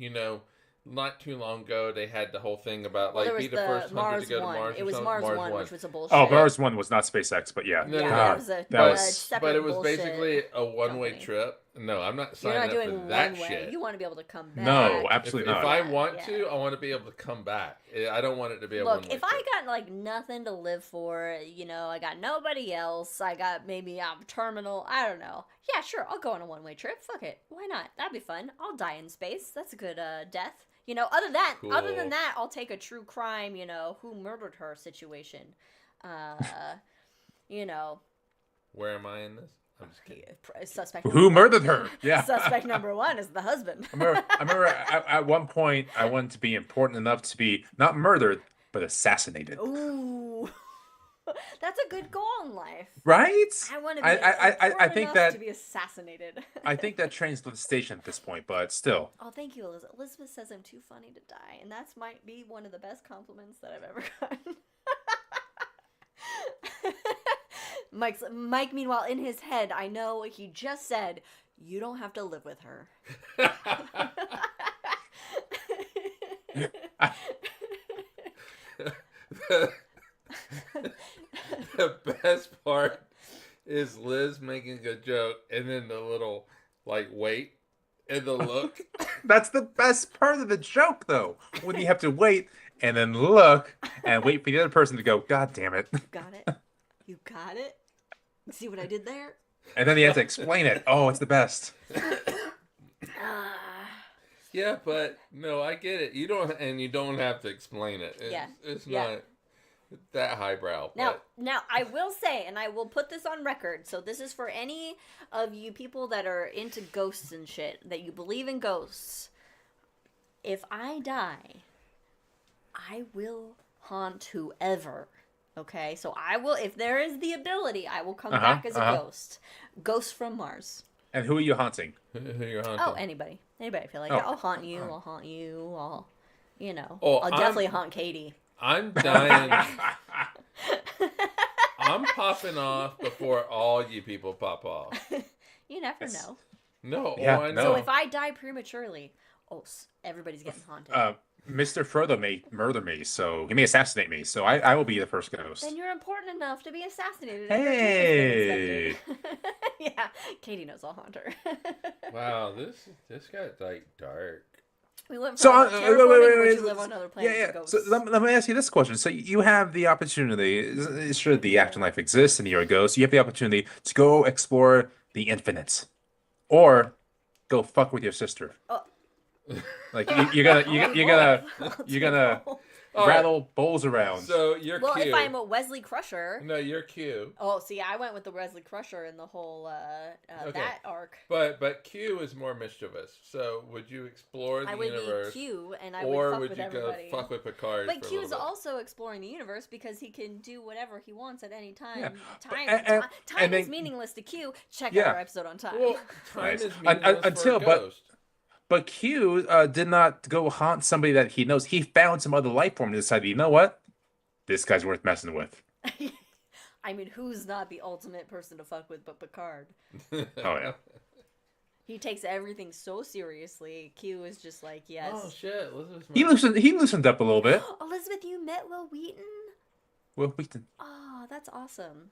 not too long ago, they had the whole thing about, like, be the first hunter to go to Mars. It was Mars 1, which was a bullshit. Oh, Mars 1 was not SpaceX, but yeah. No. That was a separate but it was bullshit basically a one-way company. trip. No, I'm not You're signing not up doing for that one way. shit. You want to be able to come back. No, absolutely If not. I want to, I want to be able to come back. I don't want it to be a one-way Look, if trip. I got like nothing to live for, I got nobody else, maybe I'm terminal, I don't know. Yeah, sure, I'll go on a one-way trip. Fuck it. Why not? That'd be fun. I'll die in space. That's a good death. Other than that, I'll take a true crime, who murdered her situation. Where am I in this? I'm just kidding. Suspect Who murdered her? Yeah. Suspect number 1 is the husband. I remember at one point I wanted to be important enough to be not murdered, but assassinated. Ooh. That's a good goal in life. Right? I want to be I think enough that to be assassinated. I think that trains to the station at this point, but still. Oh, thank you, Elizabeth. Elizabeth says I'm too funny to die, and that might be one of the best compliments that I've ever gotten. Mike, meanwhile, in his head, I know he just said, "You don't have to live with her." The best part is Liz making a joke and then the little wait and the look. That's the best part of the joke, though. When you have to wait and then look and wait for the other person to go, God damn it. Got it. You got it? See what I did there? And then he has to explain it. Oh, it's the best. Yeah, but no, I get it. You don't have to explain it. It's Yeah. not that highbrow. Now I will say, and I will put this on record, so this is for any of you people that are into ghosts and shit, that you believe in ghosts. If I die, I will haunt whoever. Okay? So I will, if there is the ability, I will come back as a ghost. Ghost from Mars. And who are you haunting? Who you're haunting? Oh, anybody. Anybody I feel like, I'll haunt you, I'll haunt you, I'll, I'll definitely haunt Katie. I'm dying. I'm popping off before all you people pop off. You never know. No, Yeah, I no. know. So if I die prematurely, everybody's getting haunted. Mr. Frodo may murder me, so he may assassinate me. So I will be the first ghost. Then you're important enough to be assassinated. Hey! Yeah, Katie knows I'll haunt her. Wow, this got like dark. We went So, from terraforming, would you live on other planets, yeah. to ghosts. So let me ask you this question. So you have the opportunity, should the afterlife exist and you're a ghost, you have the opportunity to go explore the infinite, or go fuck with your sister. Oh. Like you're gonna rattle bowls around. So you're Well, Q. if I'm a Wesley Crusher. No, you're Q. Oh, see, I went with the Wesley Crusher in the whole that arc. But Q is more mischievous. So would you explore the I would universe? be Q, and I or would fuck would with you everybody. go fuck with Picard? But for a Q's little bit? also exploring the universe because he can do whatever he wants at any time. Yeah. Time then- is meaningless to Q. Check Yeah. out our episode on time. Well, time Nice. is meaningless for a ghost. But Q did not go haunt somebody that he knows. He found some other life form and decided, you know what? This guy's worth messing with. I mean, who's not the ultimate person to fuck with but Picard? Oh, yeah. He takes everything so seriously. Q is just like, yes. Oh shit! He loosened up a little bit. Elizabeth, you met Will Wheaton? Well, we can... Oh, that's awesome.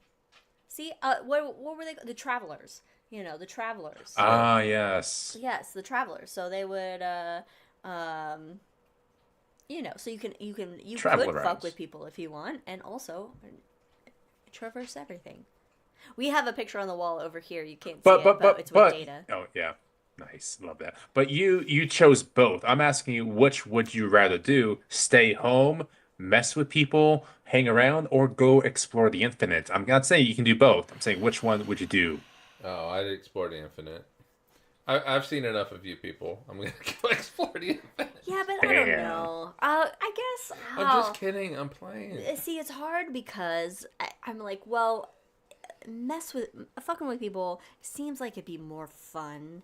See, what were they? The Travelers. The Travelers. Ah, yes. Yes, the Travelers. So they would, so you Travel could around. fuck with people if you want, and also traverse everything. We have a picture on the wall over here. You can't see it, but it's with data. Oh yeah, nice, love that. But you chose both. I'm asking you, which would you rather do? Stay home, mess with people, hang around, or go explore the infinite? I'm not saying you can do both. I'm saying which one would you do? Oh, I'd explore the infinite. I've seen enough of you people. I'm gonna go explore the infinite. Yeah, but I don't know. I guess. I'm just kidding. I'm playing. See, it's hard because I'm like, well, fucking with people seems like it'd be more fun.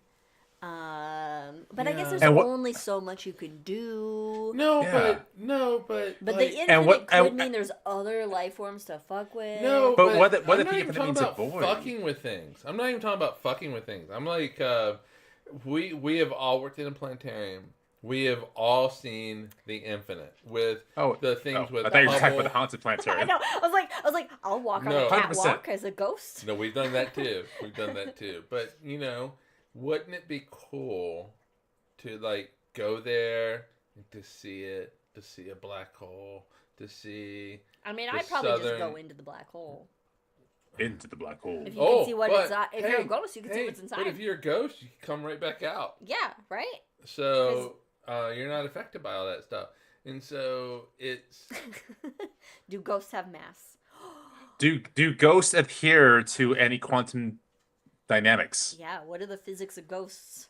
But I guess there's only so much you can do. But But like, the infinite could mean there's other life forms to fuck with. No, but what I'm if not the even infinite talking means a about void? fucking with things. I'm not even talking about fucking with things. I'm like, we have all worked in a planetarium. We have all seen the infinite with the things with. I thought you were talking Hubble. about the haunted I planetarium. know. I was like, I'll walk on a 100%. catwalk as a ghost. No, we've done that too. But wouldn't it be cool to like go there and to see a black hole, to see? I mean, the I'd probably just southern- go into the black hole. Into the black hole. If you can see what but, inside. If you're a ghost, you can see what's inside. But if you're a ghost, you can come right back out. Yeah, right? So you're not affected by all that stuff, and so it's. Do ghosts have mass? Do ghosts adhere to any quantum dynamics? Yeah. What are the physics of ghosts?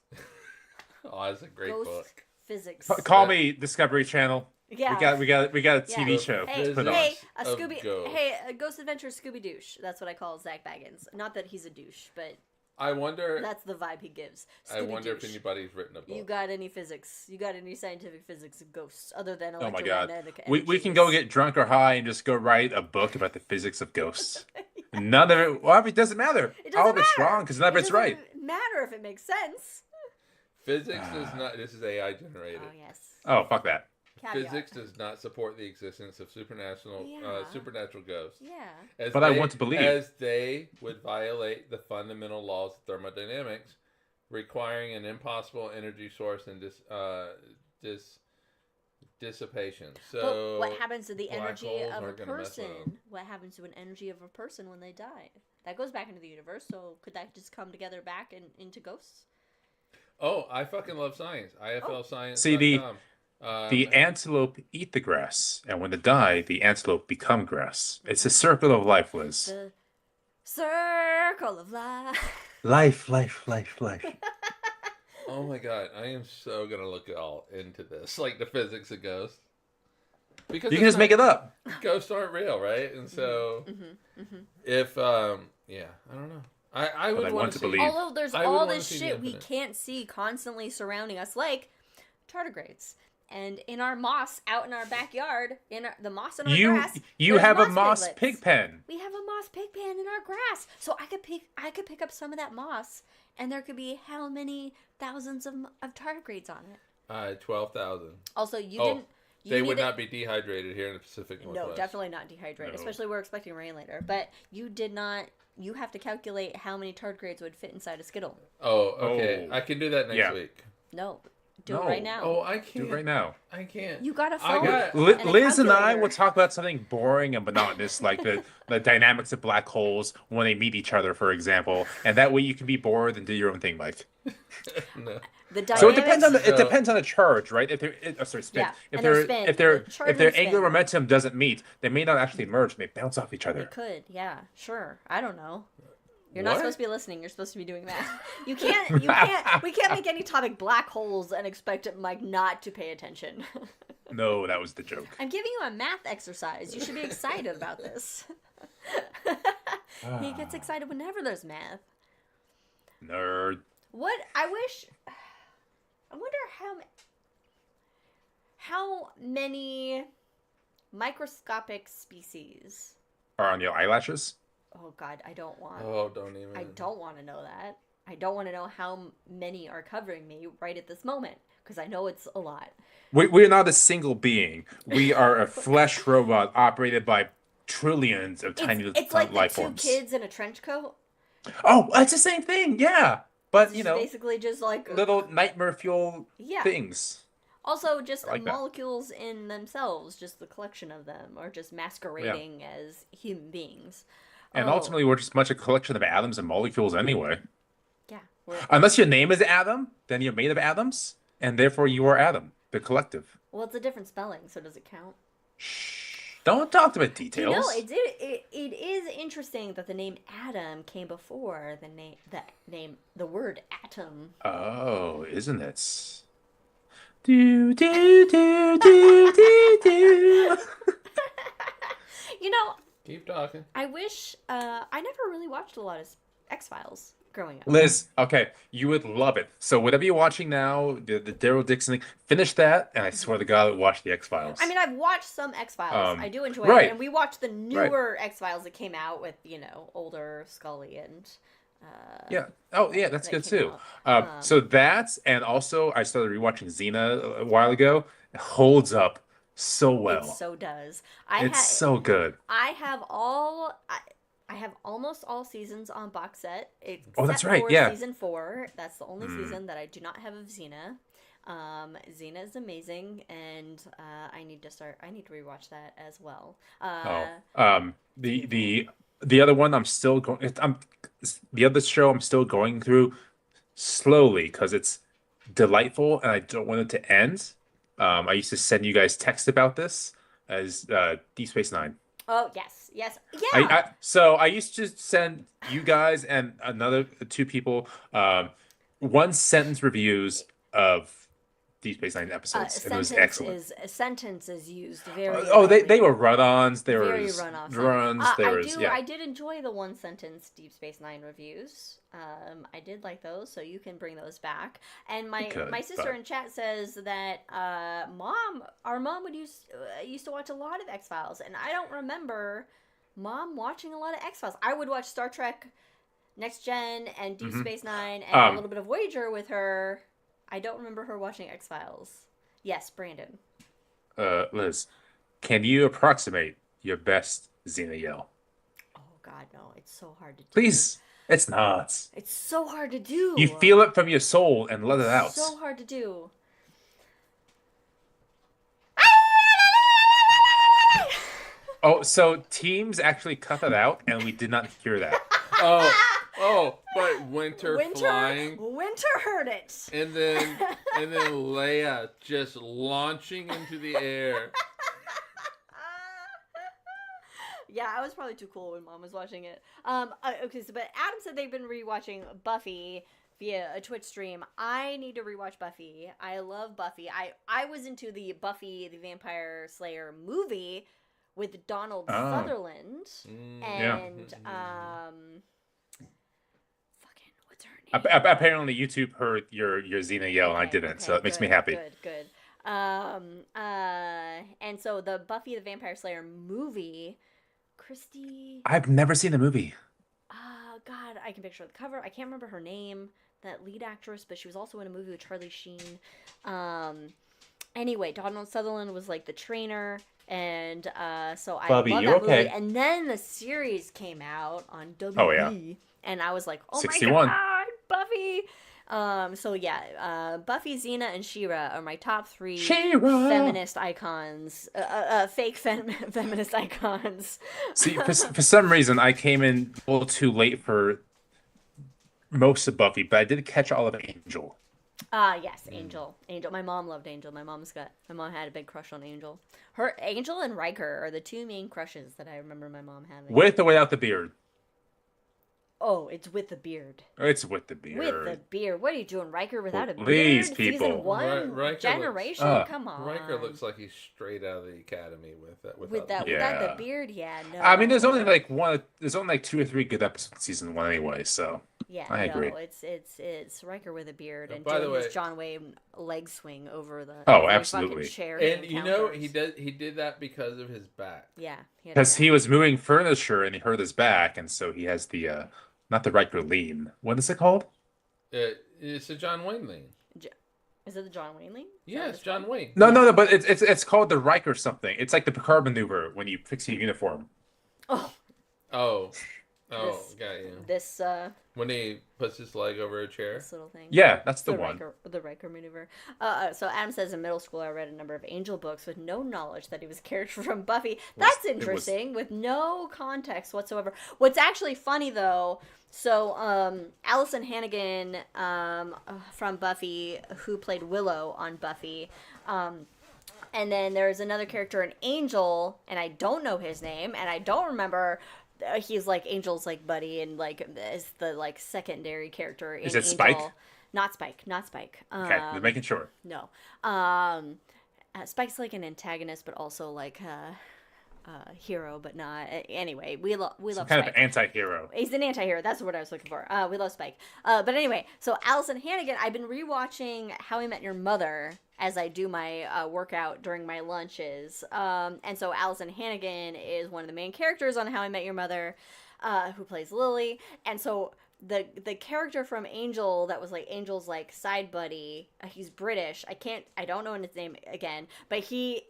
Oh, that's a great Ghost book. physics. Call me Discovery Channel. Yeah. We got a TV Yeah. show. Hey, to put on. a Ghost Adventure Scooby Douche. That's what I call Zach Baggins. Not that he's a douche, but I wonder. that's the vibe he gives. I wonder if Scooby-Douche. anybody's written a book. You got any physics? You got any scientific physics of ghosts other than Oh my electromagnetic god. We can go get drunk or high and just go write a book about the physics of ghosts. None of it. Well, it doesn't matter. It All doesn't of it's matter. wrong because none of it's right. It doesn't matter if it makes sense. Physics does not. This is AI generated. Oh yes. Oh, fuck that. Caveat. Physics does not support the existence of supernatural ghosts. Yeah. But I want to believe. As they would violate the fundamental laws of thermodynamics, requiring an impossible energy source and dissipation. But So what happens to the black energy holes of a aren't gonna mess with 'em. person? What happens to an energy of a person when they die? That goes back into the universe. So could that just come together back into ghosts? Oh, I fucking love science. See, IFLscience.com. the antelope eat the grass, and when they die, the antelope become grass. It's a circle of life, Liz. The circle of life. Life. Oh my god, I am so gonna look all into this, like the physics of ghosts. Because You can just make it up. Ghosts aren't real, right? And so, if yeah, I don't know. I would I want want to to see. believe. Although there's I would all wanna this see the shit we infinite. can't see constantly surrounding us, like tardigrades. And in our moss out in our backyard, the moss in our grass, You there's have a moss moss piglets. pig pen. We have a moss pig pen in our grass, so I could pick up some of that moss, and there could be how many thousands of tardigrades on it. 12,000. Also, you Oh, didn't. You They would needed- not be dehydrated here in the Pacific Northwest. No, definitely not dehydrated. No. Especially we're expecting rain later. But you did not. You have to calculate how many tardigrades would fit inside a skittle. Oh, okay. Oh. I can do that next Yeah. week. No, do No. it right now. Oh, I Do can't. it right now. I can't. You got a I phone. got- Li- and a Liz and I calculator. will talk about something boring and monotonous, like the dynamics of black holes when they meet each other, for example, and that way you can be bored and do your own thing, Mike. No. The dynamics. So it depends on So- it depends on the charge, right? If they're sorry, spin. Yeah, If and their they're spin. if they're The charge if their and spin. angular momentum doesn't meet, they may not actually merge. They bounce off each It other. could. Yeah. Sure. I don't know. You're not What? supposed to be listening. You're supposed to be doing that. You can't. You can't. We can't make any topic black holes and expect Mike not to pay attention. No, that was the joke. I'm giving you a math exercise. You should be excited about this. He gets excited whenever there's math. Nerd. What I wish. I wonder how many microscopic species. Are on your eyelashes? Oh God, I don't want. Oh, don't even. I don't want to know that. I don't want to know how many are covering me right at this moment because I know it's a lot. We're not a single being. We are a flesh robot operated by trillions of tiny It's like the life two forms. kids in a trench coat. Oh, it's the same thing. Yeah, but It's you know, basically just like little nightmare fuel yeah. things. Also, just I like that. molecules in themselves, just the collection of them, or just masquerading as human beings. And Oh, ultimately, we're just much a collection of atoms and molecules anyway. yeah, we're, Unless your name is Atom, then you're made of atoms, and therefore you are Atom, the collective. well, it's a different spelling, so does it count? Shh. Don't talk about You details. know, it is interesting that the name Atom came before the word atom. Oh, isn't it? Do do do do do do. You know, Keep talking. I wish I never really watched a lot of X-Files growing up. Liz, okay, you would love it. So whatever you're watching now, the Daryl Dixon, finish that, and I swear to God, watch the X-Files. I mean, I've watched some X-Files. I do enjoy right. it, and we watched the newer X-Files that came out with, older Scully and Yeah. Oh, yeah, that's that good came too. out. So that's, and also I started rewatching Xena a while ago. It holds up so well. It so does. It's so good. I have I have almost all seasons on box set. Oh, that's except right, for yeah. Season 4. That's the only season that I do not have of Xena. Xena is amazing, and I need to rewatch that as well. The other one I'm still going. The other show I'm still going through slowly because it's delightful and I don't want it to end. I used to send you guys text about this as Deep Space Nine. Oh yes, yeah. So I used to send you guys and another two people 1 sentence reviews of Deep Space Nine episodes. It was excellent. A sentence is used very. They lightly. were run-ons. There Very was run-off. runs. I did enjoy the 1 sentence Deep Space Nine reviews. I did like those, so you can bring those back. And my sister in chat says that our mom would used to watch a lot of X Files, and I don't remember mom watching a lot of X Files. I would watch Star Trek, Next Gen, and Deep Space Nine, and a little bit of Voyager with her. I don't remember her watching X Files. Yes, Brandon. Liz, can you approximate your best Xena yell? Oh God, no! It's so hard to do. Please. It's not. It's so hard to do. You feel it from your soul and let it out. So hard to do. Ah! Oh, so teams actually cut that out, and we did not hear that. But Winter flying, Winter heard it. and then Leia just launching into the air. Yeah, I was probably too cool when Mom was watching it. Okay, so but Adam said they've been rewatching Buffy via a Twitch stream. I need to rewatch Buffy. I love Buffy. I was into the Buffy the Vampire Slayer movie with Donald Sutherland and fucking what's her name? Apparently, YouTube heard your Xena yell, and I didn't, so it makes me happy. Good. And so the Buffy the Vampire Slayer movie, Christy. I've never seen the movie. God, I can picture the cover. I can't remember her name, that lead actress, but she was also in a movie with Charlie Sheen. Anyway, Donald Sutherland was like the trainer, and so I love that movie. And then the series came out on WB, and I was like, oh 61. my god, Buffy. So yeah, Buffy, Xena, and She-Ra are my top 3 feminist icons, fake feminist icons. See, for some reason, I came in a little too late for most of Buffy, but I did catch all of Angel. Yes, Angel. My mom loved Angel. My mom had a big crush on Angel. Angel and Riker are the 2 main crushes that I remember my mom having. With or without the beard? Oh, it's with the beard. It's with the beard. With the beard. What are you doing, Riker, without a beard? These people. Season 1? Riker Generation? Come on. Riker looks like he's straight out of the academy without the beard. Yeah, no. I mean, there's only like 2 or 3 good episodes in season 1 anyway, so yeah, I agree. It's Riker with a beard and by the doing way, his John Wayne leg swing over the absolutely chair. And you know he did that because of his back. Yeah, because he was moving furniture and he hurt his back, and so he has the not the Riker lean. What is it called? It's a John Wayne lean. Is it the John Wayne lean? Yes, John Wayne. No, but it's called the Riker something. It's like the Picard maneuver when you fix your uniform. Oh, got you. This when he puts his leg over a chair. This little thing. Yeah, that's the one. The Riker maneuver. So Adam says in middle school I read a number of Angel books with no knowledge that he was a character from Buffy. That's interesting, with no context whatsoever. What's actually funny though, so Allison Hannigan from Buffy, who played Willow on Buffy, and then there's another character in Angel, and I don't know his name, and I don't remember. He's like Angel's like buddy, and like is the like secondary character in Is it Angel. Spike? Not Spike. Okay, just making sure. No. Spike's like an antagonist, but also like hero, but not. Anyway, we love Spike. Kind of an anti-hero. He's an anti-hero. That's the word I was looking for. We love Spike. But anyway, so Allison Hannigan, I've been rewatching How I Met Your Mother as I do my workout during my lunches. And so Allison Hannigan is one of the main characters on How I Met Your Mother, who plays Lily. And so the character from Angel that was like Angel's like side buddy, he's British. I don't know his name again, but he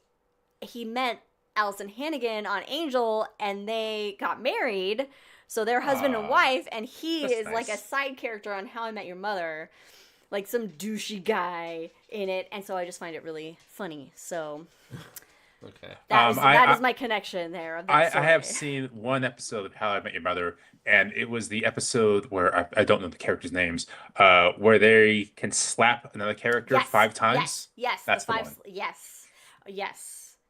met Allison Hannigan on Angel, and they got married. So they're husband and wife, and he is like a side character on How I Met Your Mother, like some douchey guy in it. And so I just find it really funny. So okay, that is my connection there. I have seen one episode of How I Met Your Mother, and it was the episode where I don't know the characters' names, where they can slap another character 5 times. Yes, that's the one. Yes.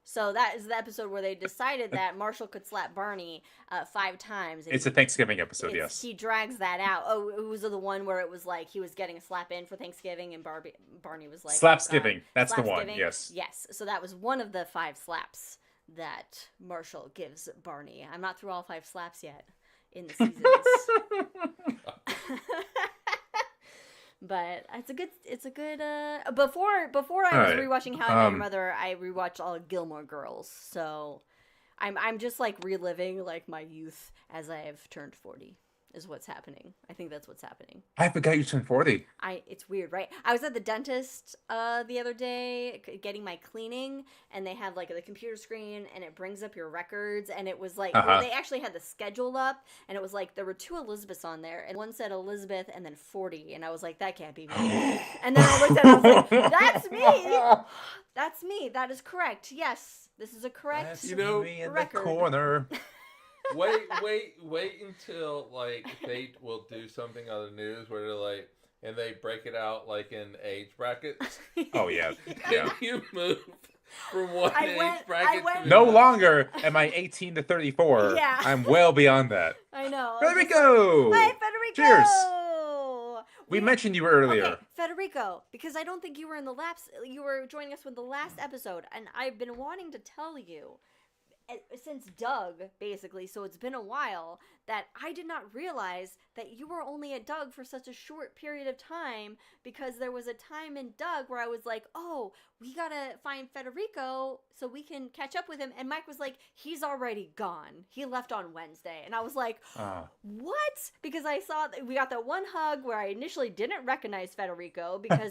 So that is the episode where they decided that Marshall could slap Barney 5 times. It's a Thanksgiving episode, yes. He drags that out. Oh, it was the one where it was like he was getting a slap in for Thanksgiving, and Barney was like... Slapsgiving. That's the one, yes. Yes, so that was one of the 5 slaps that Marshall gives Barney. I'm not through all 5 slaps yet in the seasons. But it's a good before I was rewatching How I Met Your Mother, I rewatched all of Gilmore Girls. So I'm just like reliving like my youth as I have turned 40 is what's happening. I think that's what's happening. I forgot you turned 40. it's weird, right? I was at the dentist the other day getting my cleaning, and they have like the computer screen, and it brings up your records, and it was like they actually had the schedule up, and it was like there were 2 Elizabeths on there, and one said Elizabeth and then 40, and I was like, that can't be me. And then I looked at it, I was like, that's me. That's me. That is correct. Yes, this is a correct me in record. the corner. Wait until like they will do something on the news where they're like, and they break it out like in age brackets. Oh yeah. And you move from one age bracket to No another. longer am I 18 to 34. Yeah. I'm well beyond that. I know. Federico! Hi, Federico! Cheers! We mentioned you earlier. Okay, Federico, because I don't think you were in the laps. You were joining us with the last episode, and I've been wanting to tell you since Doug, basically, so it's been a while, that I did not realize that you were only at Doug for such a short period of time, because there was a time in Doug where I was like, oh, we gotta find Federico so we can catch up with him, and Mike was like, he's already gone. He left on Wednesday, and I was like, what? Because I saw, we got that one hug where I initially didn't recognize Federico, because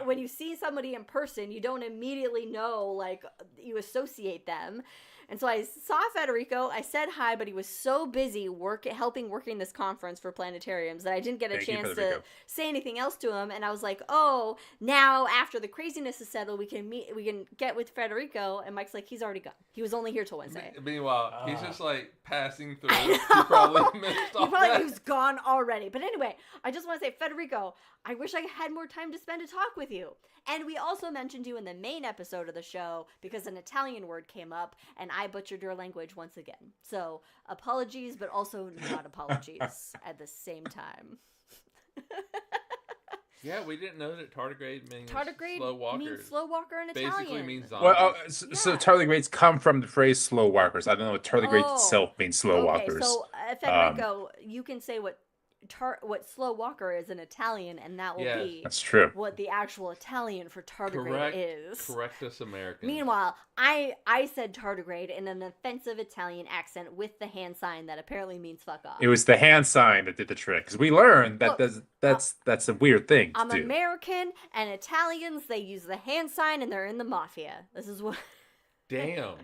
when you see somebody in person, you don't immediately know, like, you associate them. And so I saw Federico. I said hi, but he was so busy working this conference for Planetariums that I didn't get a chance to say anything else to him. And I was like, oh, now after the craziness is settled, we can get with Federico. And Mike's like, he's already gone. He was only here till Wednesday. Meanwhile, he's just like passing through. He probably missed all that. He was gone already. But anyway, I just want to say, Federico, I wish I had more time to spend to talk with you. And we also mentioned you in the main episode of the show because an Italian word came up, and I butchered your language once again. So apologies, but also not apologies at the same time. Yeah, we didn't know that tardigrade means slow walker. Means slow walker in Italian. Basically means zombie. Well, so tardigrades come from the phrase slow walkers. I don't know what tardigrade itself means slow walkers. So Federico, you can say what slow walker is in Italian, and that will be that's true. What the actual Italian for tardigrade is. Correct us Americans. Meanwhile, I said tardigrade in an offensive Italian accent with the hand sign that apparently means fuck off. It was the hand sign that did the trick, because we learned that that's a weird thing to do. I'm American, and Italians, they use the hand sign, and they're in the mafia. This is what... Damn.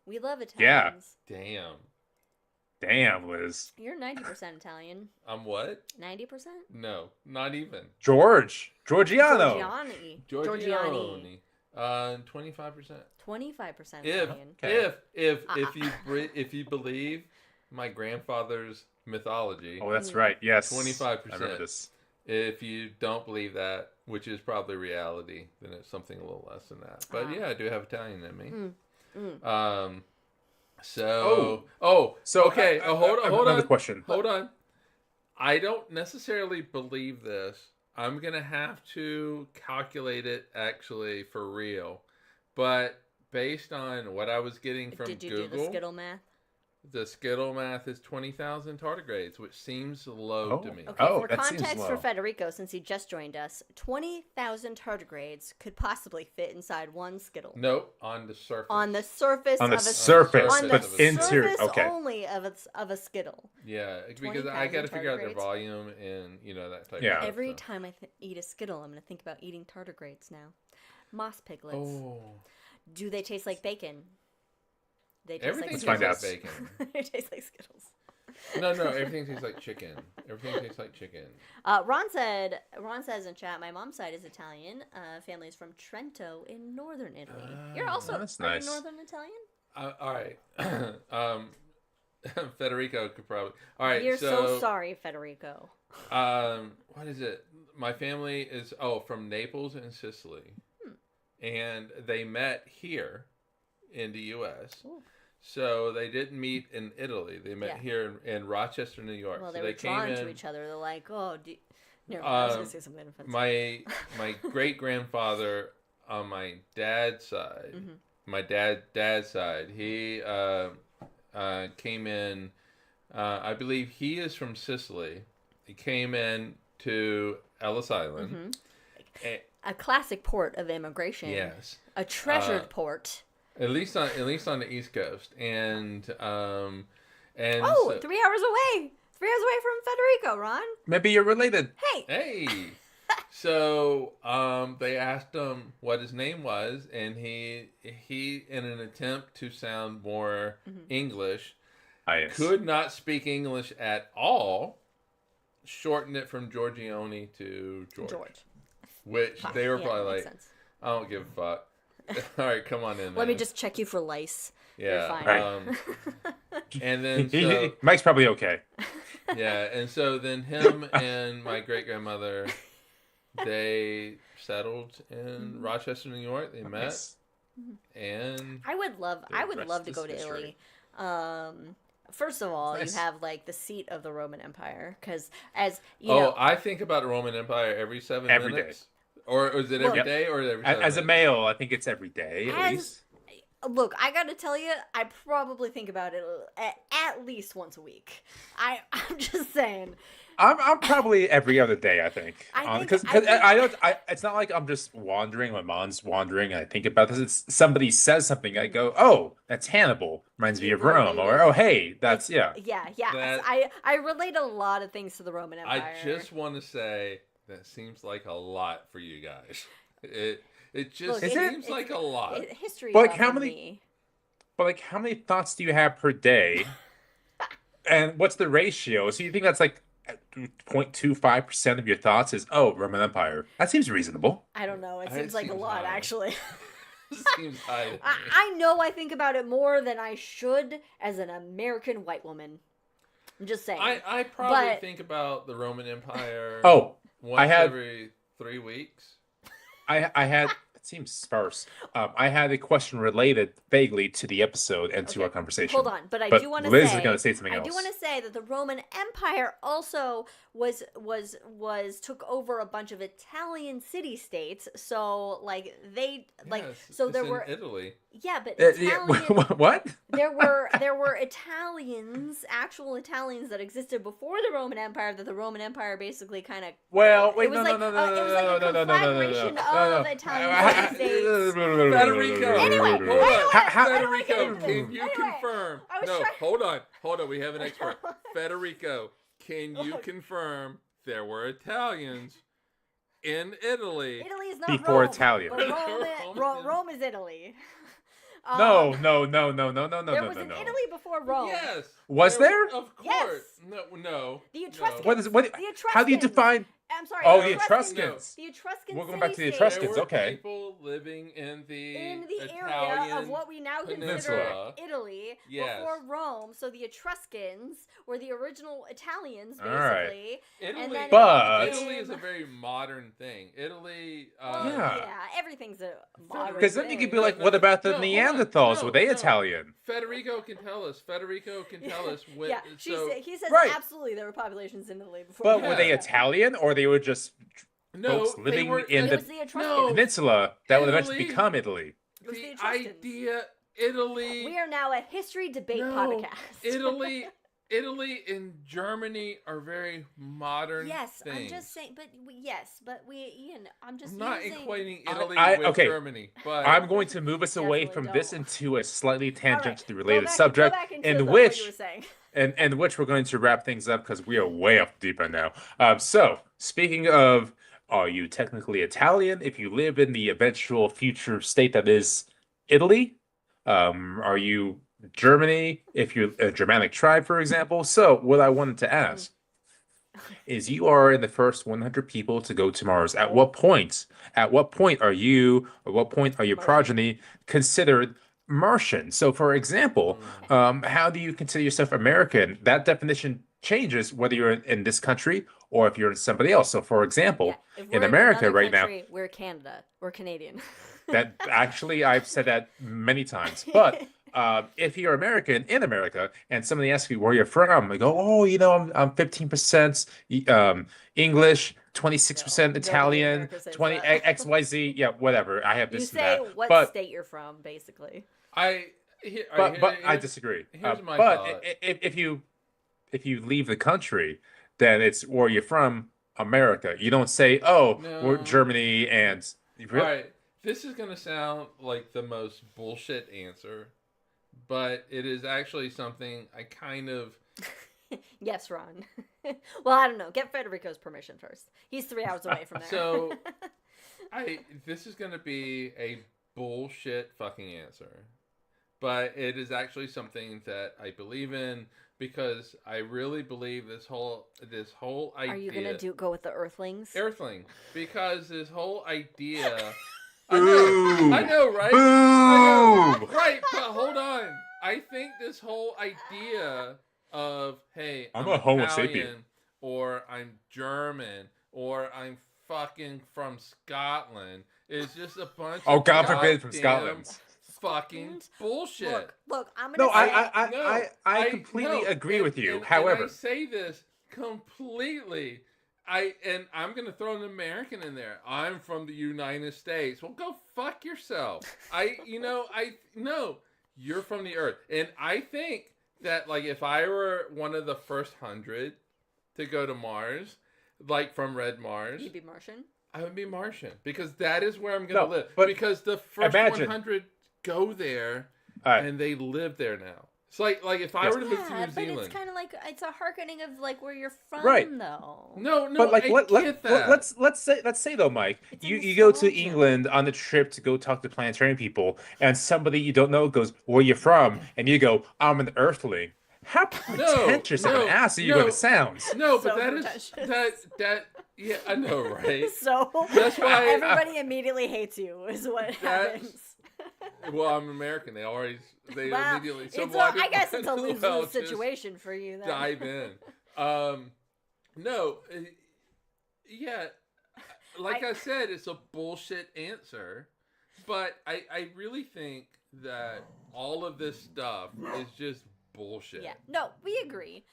We love Italians. Yeah. Damn, Liz. You're 90% Italian. I'm what? 90%? No, not even. Giorgiano. Giorgiani. 25%. 25% Italian. If you believe my grandfather's mythology. Oh, that's right. Yes. 25%. I remember this. If you don't believe that, which is probably reality, then it's something a little less than that. But yeah, I do have Italian in me. So okay. Hold on. Another question. Hold on. I don't necessarily believe this. I'm gonna have to calculate it actually for real, but based on what I was getting from Did you Google, do the Skittle math? The Skittle math is 20,000 tardigrades, which seems low to me. Okay, for that seems context low. for Federico, since he just joined us, 20,000 tardigrades could possibly fit inside one Skittle. Nope, on the surface. On the surface on the of a surface, on but the interior. surface Okay. only of a Skittle. Yeah, because I got to figure out their tardigrades. volume and that type of Yeah. stuff. Every time I eat a Skittle, I'm going to think about eating tardigrades now. Moss piglets. Oh. Do they taste like bacon? They taste Everything like tastes Skittles. like bacon. They taste like Skittles. No, everything tastes like chicken. Everything tastes like chicken. Ron says in chat, my mom's side is Italian. Family is from Trento in northern Italy. You're also that's are you nice. northern Italian? All right. Federico could probably. All right. You're so sorry, Federico. What is it? My family is from Naples and Sicily, and they met here in the U.S. Ooh. So they didn't meet in Italy. They met here in Rochester, New York. Well, so they were drawn to each other. They're like, oh, never mind. I was going to say something offensive. My great grandfather on my dad's side, my dad's side, he came in. I believe he is from Sicily. He came in to Ellis Island. A classic port of immigration. Yes. A treasured port. At least on the East Coast, and 3 hours away. hours away from Federico, Ron. Maybe you're related. Hey. Hey. So they asked him what his name was, and he in an attempt to sound more English, Yes. could not speak English at all. Shortened it from Giorgione to George. Which they were probably like, sense. I don't give a fuck. All right, come on in. Let me man. just check you for lice. Yeah. You're fine. And then so Mike's probably okay. yeah, and so then him and my great grandmother, they settled in Rochester, New York. They met, Nice. and I would love rest to go is to history. Italy. First of all, Nice. you have like the seat of the Roman Empire, because as you oh, know, I think about the Roman Empire every 7 Every minutes. Or is it every Yep. day or every 7 As a minutes? male, I think it's every day at As- least. look, I gotta tell you, I probably think about it at least once a week. I'm just saying. I'm probably every other day. I think I think- because I think- I don't. It's not like I'm just wandering. My mind's wandering, and I think about this. It's somebody says something. I go, "Oh, that's Hannibal. Reminds me of Rome." Or, Related. "Oh, hey, that's yeah." Yeah. That- I relate a lot of things to the Roman Empire. I just want to say that seems like a lot for you guys. It just Look, seems like a lot. History. But buff how in many- me. But like, how many thoughts do you have per day? And what's the ratio? So you think that's like 0.25% of your thoughts is Roman Empire? That seems reasonable. I don't know. It It seems like a seems lot, high. actually. Seems high to me. I know I think about it more than I should as an American white woman. I'm just saying. I probably But- think about the Roman Empire Oh, once I had- every 3 weeks. I had. It seems sparse. I had a question related vaguely to the episode and to Okay, our conversation. Hold on, but I But do want to Liz say is going to say something I else. do want to say that the Roman Empire also was took over a bunch of Italian city states. So like they like Yes, so it's there in were Italy. yeah, but Yeah, Italian what? there were Italians, actual Italians that existed before the Roman Empire that the Roman Empire basically kind of Well, wait, it was no, like no, no, it was like a conflagration of Italian city-states. Federico, Anyway, hold I on. don't wanna- Federico, I don't wanna get can into you this. Anyway, confirm? I was No, trying- hold on. We have an expert. Federico, can you confirm there were Italians in Italy? Italy is not Before Rome, Italian. but Rome Rome, is- Rome is Italy. No. There was an Italy before Rome. Yes. Was there? Of course. Yes. No. The no. Etruscans. What is what? The How do you Etruscans. define? I'm sorry. Oh, the the Etruscans. Etruscans. The Etruscan We're going back to the city-states Etruscans. There were Okay. people living in the area Italian of what we now consider peninsula. Italy Yes. before Rome. So the Etruscans were the original Italians, All right. basically. Italy, And then But- Italy is a very modern thing. Italy, Well, Yeah. everything's a modern Because then you could be thing. like, what about the No, hold on. Neanderthals? No, Were they no. Italian? Federico can tell us. When, Yeah, so, he says Right. absolutely there were populations in Italy before. But Rome. were they Yeah. Italian or they were just no, folks they living were, in It the was the Etruscans. No. peninsula that would eventually Italy- become Italy? It was the the Etruscans. idea, Italy, We are now a history debate no, podcast. Italy and Germany are very modern Yes, things. I'm just saying, but Ian, I'm just I'm not using. equating Italy with okay. Germany, but I'm going to move us away Definitely from this don't. into a slightly All right, tangentially go related back- subject, go back into in what which you were saying. and which we're going to wrap things up because we are way off the deep end now. So speaking of, are you technically Italian if you live in the eventual future state that is Italy? Are you Germany if you're a Germanic tribe, for example? So what I wanted to ask is, you are in the first 100 people to go to Mars. At what point? At what point are you, or what point are your Martian. progeny considered Martian? So, for example, how do you consider yourself American? That definition changes whether you're in this country or if you're in somebody else. So, for example, Yeah, if in we're America another right now, country, we're Canada. We're Canadian. that actually I've said that many times. But if you're American in America and somebody asks you where you're from, I go, oh, I'm 15% English, 26% Nobody in Italian, America says 20 that. XYZ, yeah, whatever. I have You this and say that. what But state you're from, basically. I disagree. here's my but thought. if you leave the country, then it's where you're from, America. You don't say, oh, we're No. Germany and All right, this is gonna sound like the most bullshit answer, but it is actually something I kind of Yes, Ron. Well, I don't know. Get Federico's permission first. He's 3 hours away from there. So, this is going to be a bullshit fucking answer. But it is actually something that I believe in because I really believe this whole idea. Are you gonna go with the Earthlings? Earthling, because this whole idea. Boo! I know, right? Boo! I know, right, but hold on. I think this whole idea of hey, I'm I'm a Homo Italian, sapien. or I'm German, or I'm fucking from Scotland is just a bunch. Oh, of God forbid from goddamn Scotland. Fucking bullshit. Look, I'm gonna No, say I completely agree with you. However, and I say this completely. I'm gonna throw an American in there. I'm from the United States. Well, go fuck yourself. No, you're from the Earth, and I think that like if I were one of the first 100 to go to Mars, like from Red Mars, you'd be Martian. I would be Martian because that is where I'm gonna live. but Because the first imagine- 100 go there Alright. and they live there now. It's like if I were to move to New but Zealand. it's kind of like it's a hearkening of like where you're from, Right. though. No, but like I get that. let's say though, Mike, It's a you go to nostalgia. England on the trip to go talk to Planetarium people, and somebody you don't know goes, "Where you from?" and you go, "I'm an Earthling." How pretentious of an ass are you going to sound? No, So but that pretentious. is that. Yeah, I know, right? So That's why everybody immediately hates you, is what happens. Well, I'm American. They Well, immediately. So it's why I did- guess it's a well, lose-lose just situation for you. Then. Dive in. No, yeah. Like I said, it's a bullshit answer, but I really think that all of this stuff is just bullshit. Yeah. No, we agree.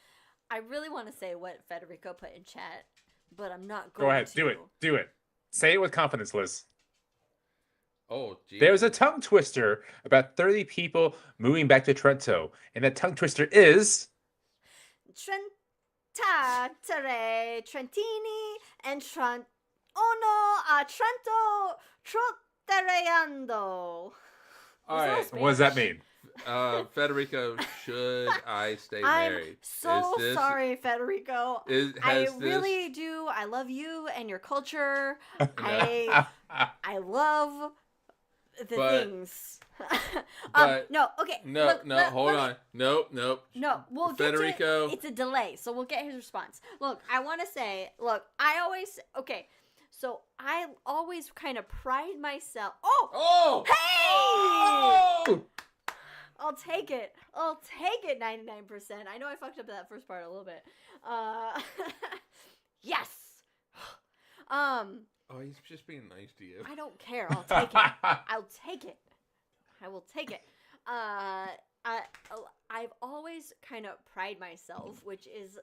I really want to say what Federico put in chat, but I'm not going Go ahead, to. do it. Say it with confidence, Liz. Oh, geez. There's a tongue twister about 30 people moving back to Trento, and that tongue twister is Trentatere, Trentini, and Trento, Trottereando. All right. what does that mean? Federico, should I stay I'm married? so sorry, Federico. I Has really do. I love you and your culture. I love the things. No, okay. No, hold on. Nope. No, we'll Federico. get to, it's a delay, so we'll get his response. Look, I want to say, so I always kind of pride myself. Oh! Hey! Oh! I'll take it. 99%. I know I fucked up that first part a little bit. Yes. Oh, he's just being nice to you. I don't care. I'll take it. I'll take it. I will take it. I've always kind of pride myself, which is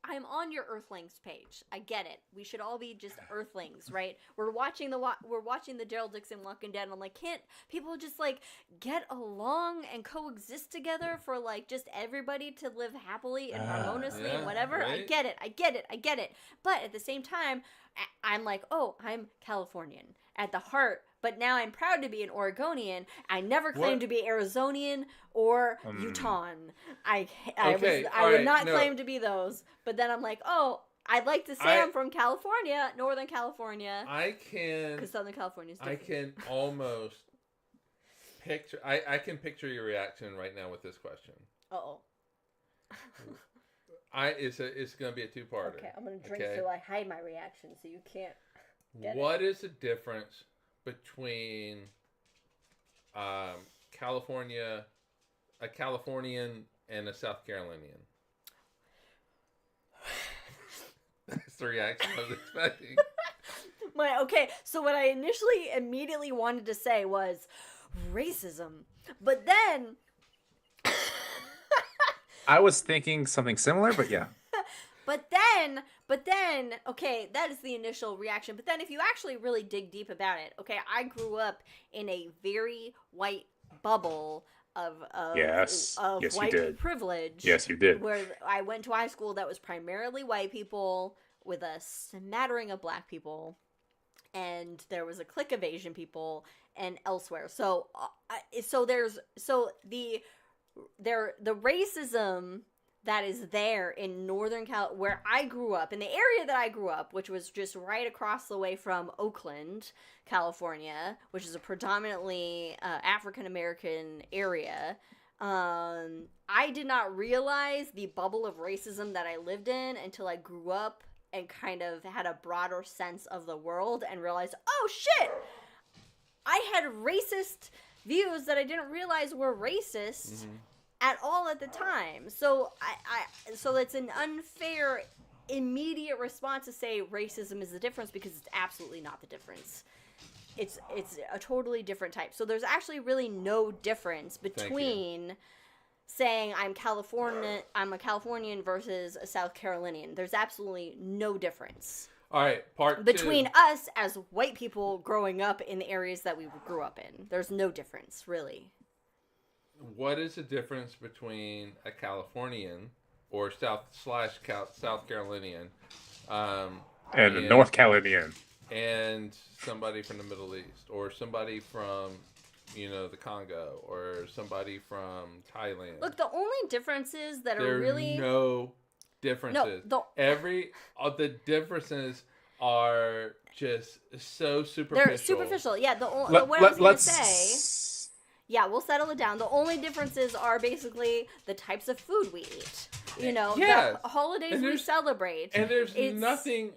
I'm on your Earthlings page. I get it. We should all be just Earthlings, right? We're watching the Daryl Dixon Walking Dead, and I'm like, can't people just like get along and coexist together for like just everybody to live happily and harmoniously and whatever? Right? I get it. But at the same time, I'm like, oh, I'm Californian at the heart. But now I'm proud to be an Oregonian. I never claimed to be Arizonian or Utahn. I would not claim to be those. But then I'm like, oh, I'd like to say I'm from California, Northern California. Because Southern California is different. I can almost picture. I can picture your reaction right now with this question. Uh-oh. It's gonna be a two-parter. Okay, I'm gonna drink so I hide my reaction so you can't get What is the difference between a Californian and a South Carolinian? That's the reaction I was expecting. So what I immediately wanted to say was racism, but then I was thinking something similar, but yeah. But then, okay, that is the initial reaction. But then if you actually really dig deep about it, okay, I grew up in a very white bubble of Yes, you white did. privilege. Yes, you did. Where I went to high school that was primarily white people with a smattering of black people. And there was a clique of Asian people and elsewhere. The racism that is there in Northern Cal, where I grew up, in the area that I grew up, which was just right across the way from Oakland, California, which is a predominantly African American area. I did not realize the bubble of racism that I lived in until I grew up and kind of had a broader sense of the world and realized, oh shit, I had racist views that I didn't realize were racist at all at the time. So so it's an unfair immediate response to say racism is the difference, because it's absolutely not the difference. It's a totally different type. So there's actually really no difference between saying I'm a Californian versus a South Carolinian. There's absolutely no difference. All right, part between two. us as white people growing up in the areas that we grew up in. There's no difference, really. What is the difference between a Californian or South Carolinian And a North Carolinian. and somebody from the Middle East, or somebody from, the Congo, or somebody from Thailand? Look, the only differences that There are really no differences. The differences are just so superficial. they're superficial. Yeah, what I was going to say. Yeah, we'll settle it down. The only differences are basically the types of food we eat. The holidays we celebrate. And there's nothing.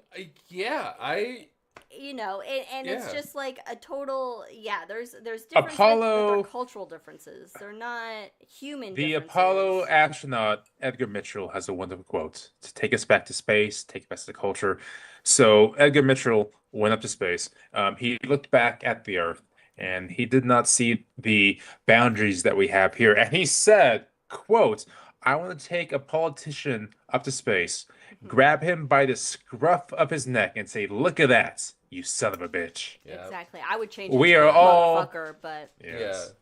It's just like a total. Yeah, there's differences, but they're cultural differences. They're not human. The differences. Apollo astronaut Edgar Mitchell has a wonderful quote to take us back to space, take us back to the culture. So Edgar Mitchell went up to space. He looked back at the Earth, and he did not see the boundaries that we have here. And he said, quote, "I want to take a politician up to space, grab him by the scruff of his neck, and say, 'Look at that, you son of a bitch.'" Yeah. Exactly. I would change. We it to are all motherfucker, but yes.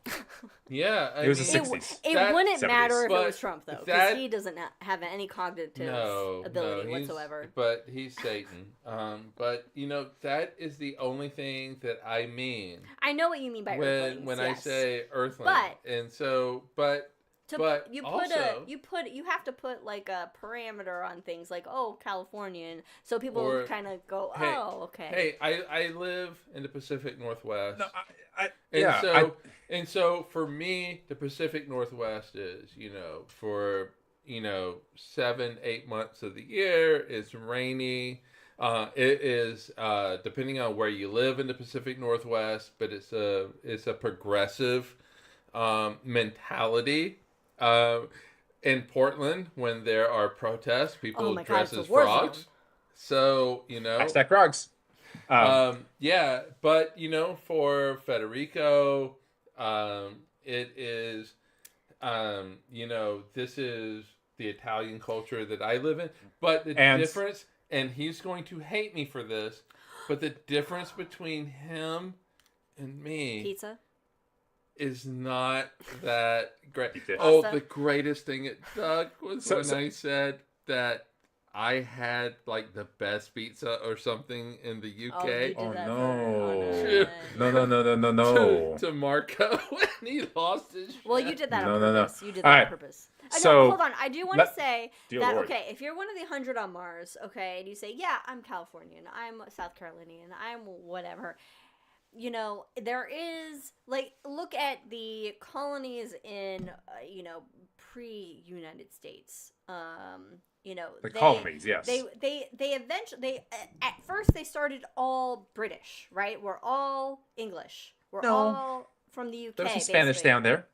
Yeah. It was the 60s. It wouldn't 70s. matter if it But was Trump, though, because he doesn't have any cognitive ability whatsoever. But he's Satan. But that is the only thing that I mean. I know what you mean by Earthlings. When yes. I say Earthling, you have to put like a parameter on things like Californian, so people kind of go, okay. Hey, I live in the Pacific Northwest. No, And so for me, the Pacific Northwest is, for 7-8 months of the year, it's rainy. It is depending on where you live in the Pacific Northwest, but it's a progressive mentality. In Portland, when there are protests, people dress as frogs. So Hashtag frogs. But for Federico, it is, this is the Italian culture that I live in. But the difference, and he's going to hate me for this, but the difference between him and me, pizza, is not that great. Pasta. The greatest thing it dug was when I said that I had like the best pizza or something in the UK. No. To Marco when he lost his shit. Well, you did that on No. purpose. You did that on purpose. So, hold on. I do want to say that, Lord. okay, if you're one of the 100 on Mars, okay, and you say, yeah, I'm Californian, I'm South Carolinian, I'm whatever, there is, like, look at the colonies in, pre-United States. The colonies, yes. They eventually, at first they started all British, right? We're all English. We're all from the UK. There's some Spanish down there.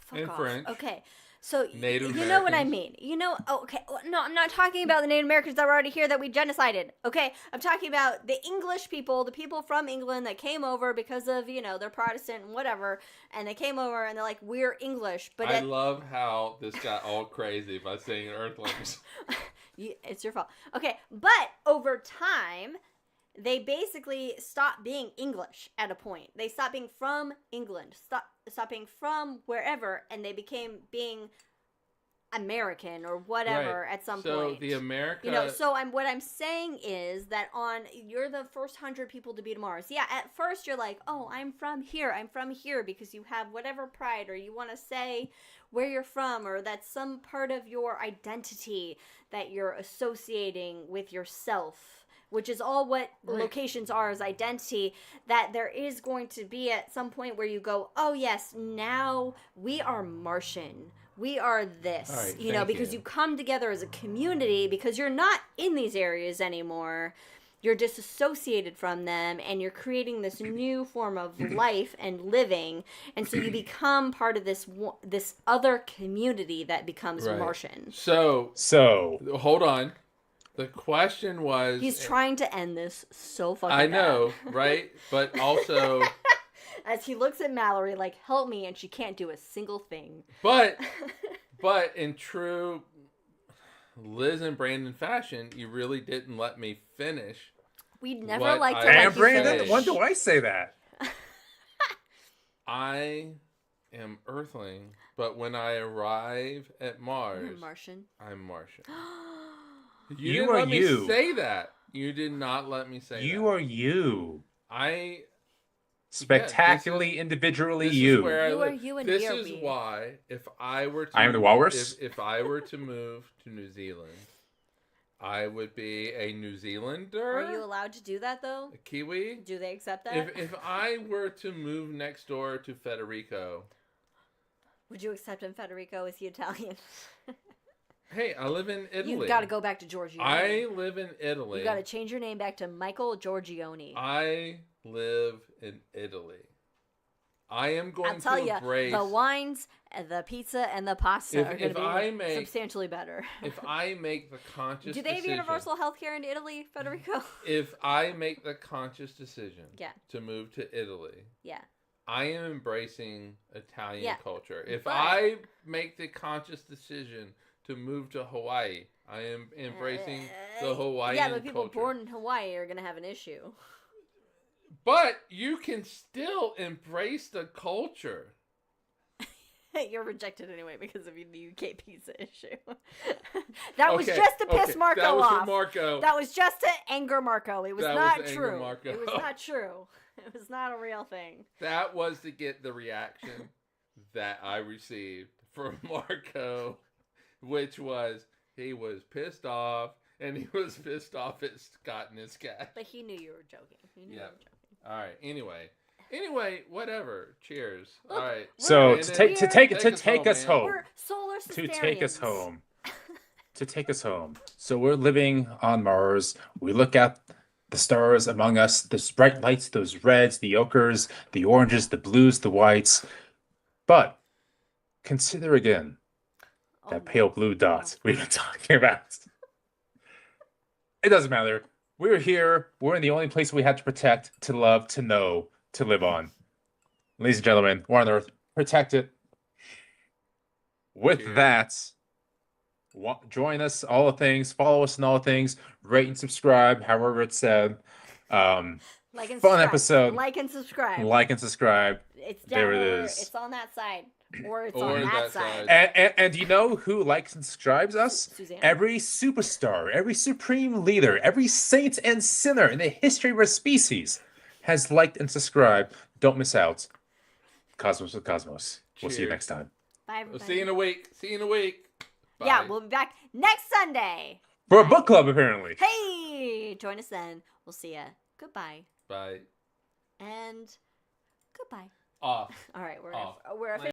Fuck and off. French. Okay. So, Native you know what I Americans. mean. Okay. No, I'm not talking about the Native Americans that were already here that we genocided. Okay. I'm talking about the English people, the people from England that came over because of, they're Protestant and whatever. And they came over and they're like, we're English. But I love how this got all crazy by saying Earthlings. It's your fault. Okay. But over time, they basically stopped being English at a point. They stopped being from England, stopped being from wherever, and they became being American or whatever at some point. So the America... what I'm saying is that you're the first 100 people to be to Mars. Yeah, at first you're like, oh, I'm from here, because you have whatever pride, or you want to say where you're from, or that's some part of your identity that you're associating with yourself, which is all what locations are, as identity, that there is going to be at some point where you go, oh yes, now we are Martian. We are this, All right, you know, thank because you. you come together as a community because you're not in these areas anymore. You're disassociated from them, and you're creating this new form of life and living, and so you become part of this other community that becomes Right. Martian. So hold on. The question was, He's trying to end this so fucking I know, bad. right? But also, As he looks at Mallory like, help me, and she can't do a single thing. but in true Liz and Brandon fashion, you really didn't let me finish. We never What like to I- let And you Brandon, finish. when do I say that? I am Earthling, but when I arrive at Mars, You're Martian. I'm Martian. You You didn't are let me you. say that. You did not let me say that. You are you. I Spectacularly, individually This you. is where I You are live. you and this we are is we. why if I were to I am the walrus? if I were to move to New Zealand, I would be a New Zealander. Are you allowed to do that, though? A Kiwi? Do they accept that? If I were to move next door to Federico, Would you accept him, Federico? Is he Italian? hey, I live in Italy. You've got to go back to Giorgione. I live in Italy. You got to change your name back to Michael Giorgione. I live in Italy. I am going I'll tell to you, embrace. the wines, the pizza, and the pasta If- are going if to be I make- substantially better. If I make the conscious Do they have decision, universal health care in Italy, Federico? if I make the conscious decision Yeah. to move to Italy, Yeah. I am embracing Italian Yeah, culture. If but- I make the conscious decision to move to Hawaii, I am embracing the Hawaiian Yeah, but people culture. born in Hawaii are going to have an issue. But you can still embrace the culture. You're rejected anyway because of the UK pizza issue. That was just to piss Marco that was off. For Marco. That was just to anger Marco. It was That not was to anger true. Marco. It was not true. It was not a real thing. That was to get the reaction that I received from Marco, which was he was pissed off, and he was pissed off at Scott and his cat. But he knew you were joking. He knew you Yeah. were joking. All right. Anyway, whatever. Cheers. Look, All right. So Brandon, to take us man. home. We're solar To take us Sistarians. home. To take us home. So we're living on Mars. We look at the stars among us, the bright lights, those reds, the ochres, the oranges, the blues, the whites. But consider again that Oh, pale blue dot we've been talking about. It doesn't matter. We're here. We're in the only place we have to protect, to love, to know, to live on. Ladies and gentlemen, we're on Earth. Protect it. With Cheers. that, join us, all the things, follow us in all the things, rate and subscribe, however it's said. Like and Fun subscribe. episode. Like and subscribe. Like and subscribe. It's down There it there. is. It's on that side. Or it's Or on that that side. side. And you know who likes and subscribes us? Suzanne. Every superstar, every supreme leader, every saint and sinner in the history of our species has liked and subscribed. Don't miss out. Cosmos with Cosmos. We'll see you Cheers. next time. Bye, We'll everybody. see you in a week. See you in a week. Bye. Yeah, we'll be back next Sunday. For a book club, apparently. Hey, join us then. We'll see ya. Goodbye. Bye. And goodbye. Off. All right, we're Off. we're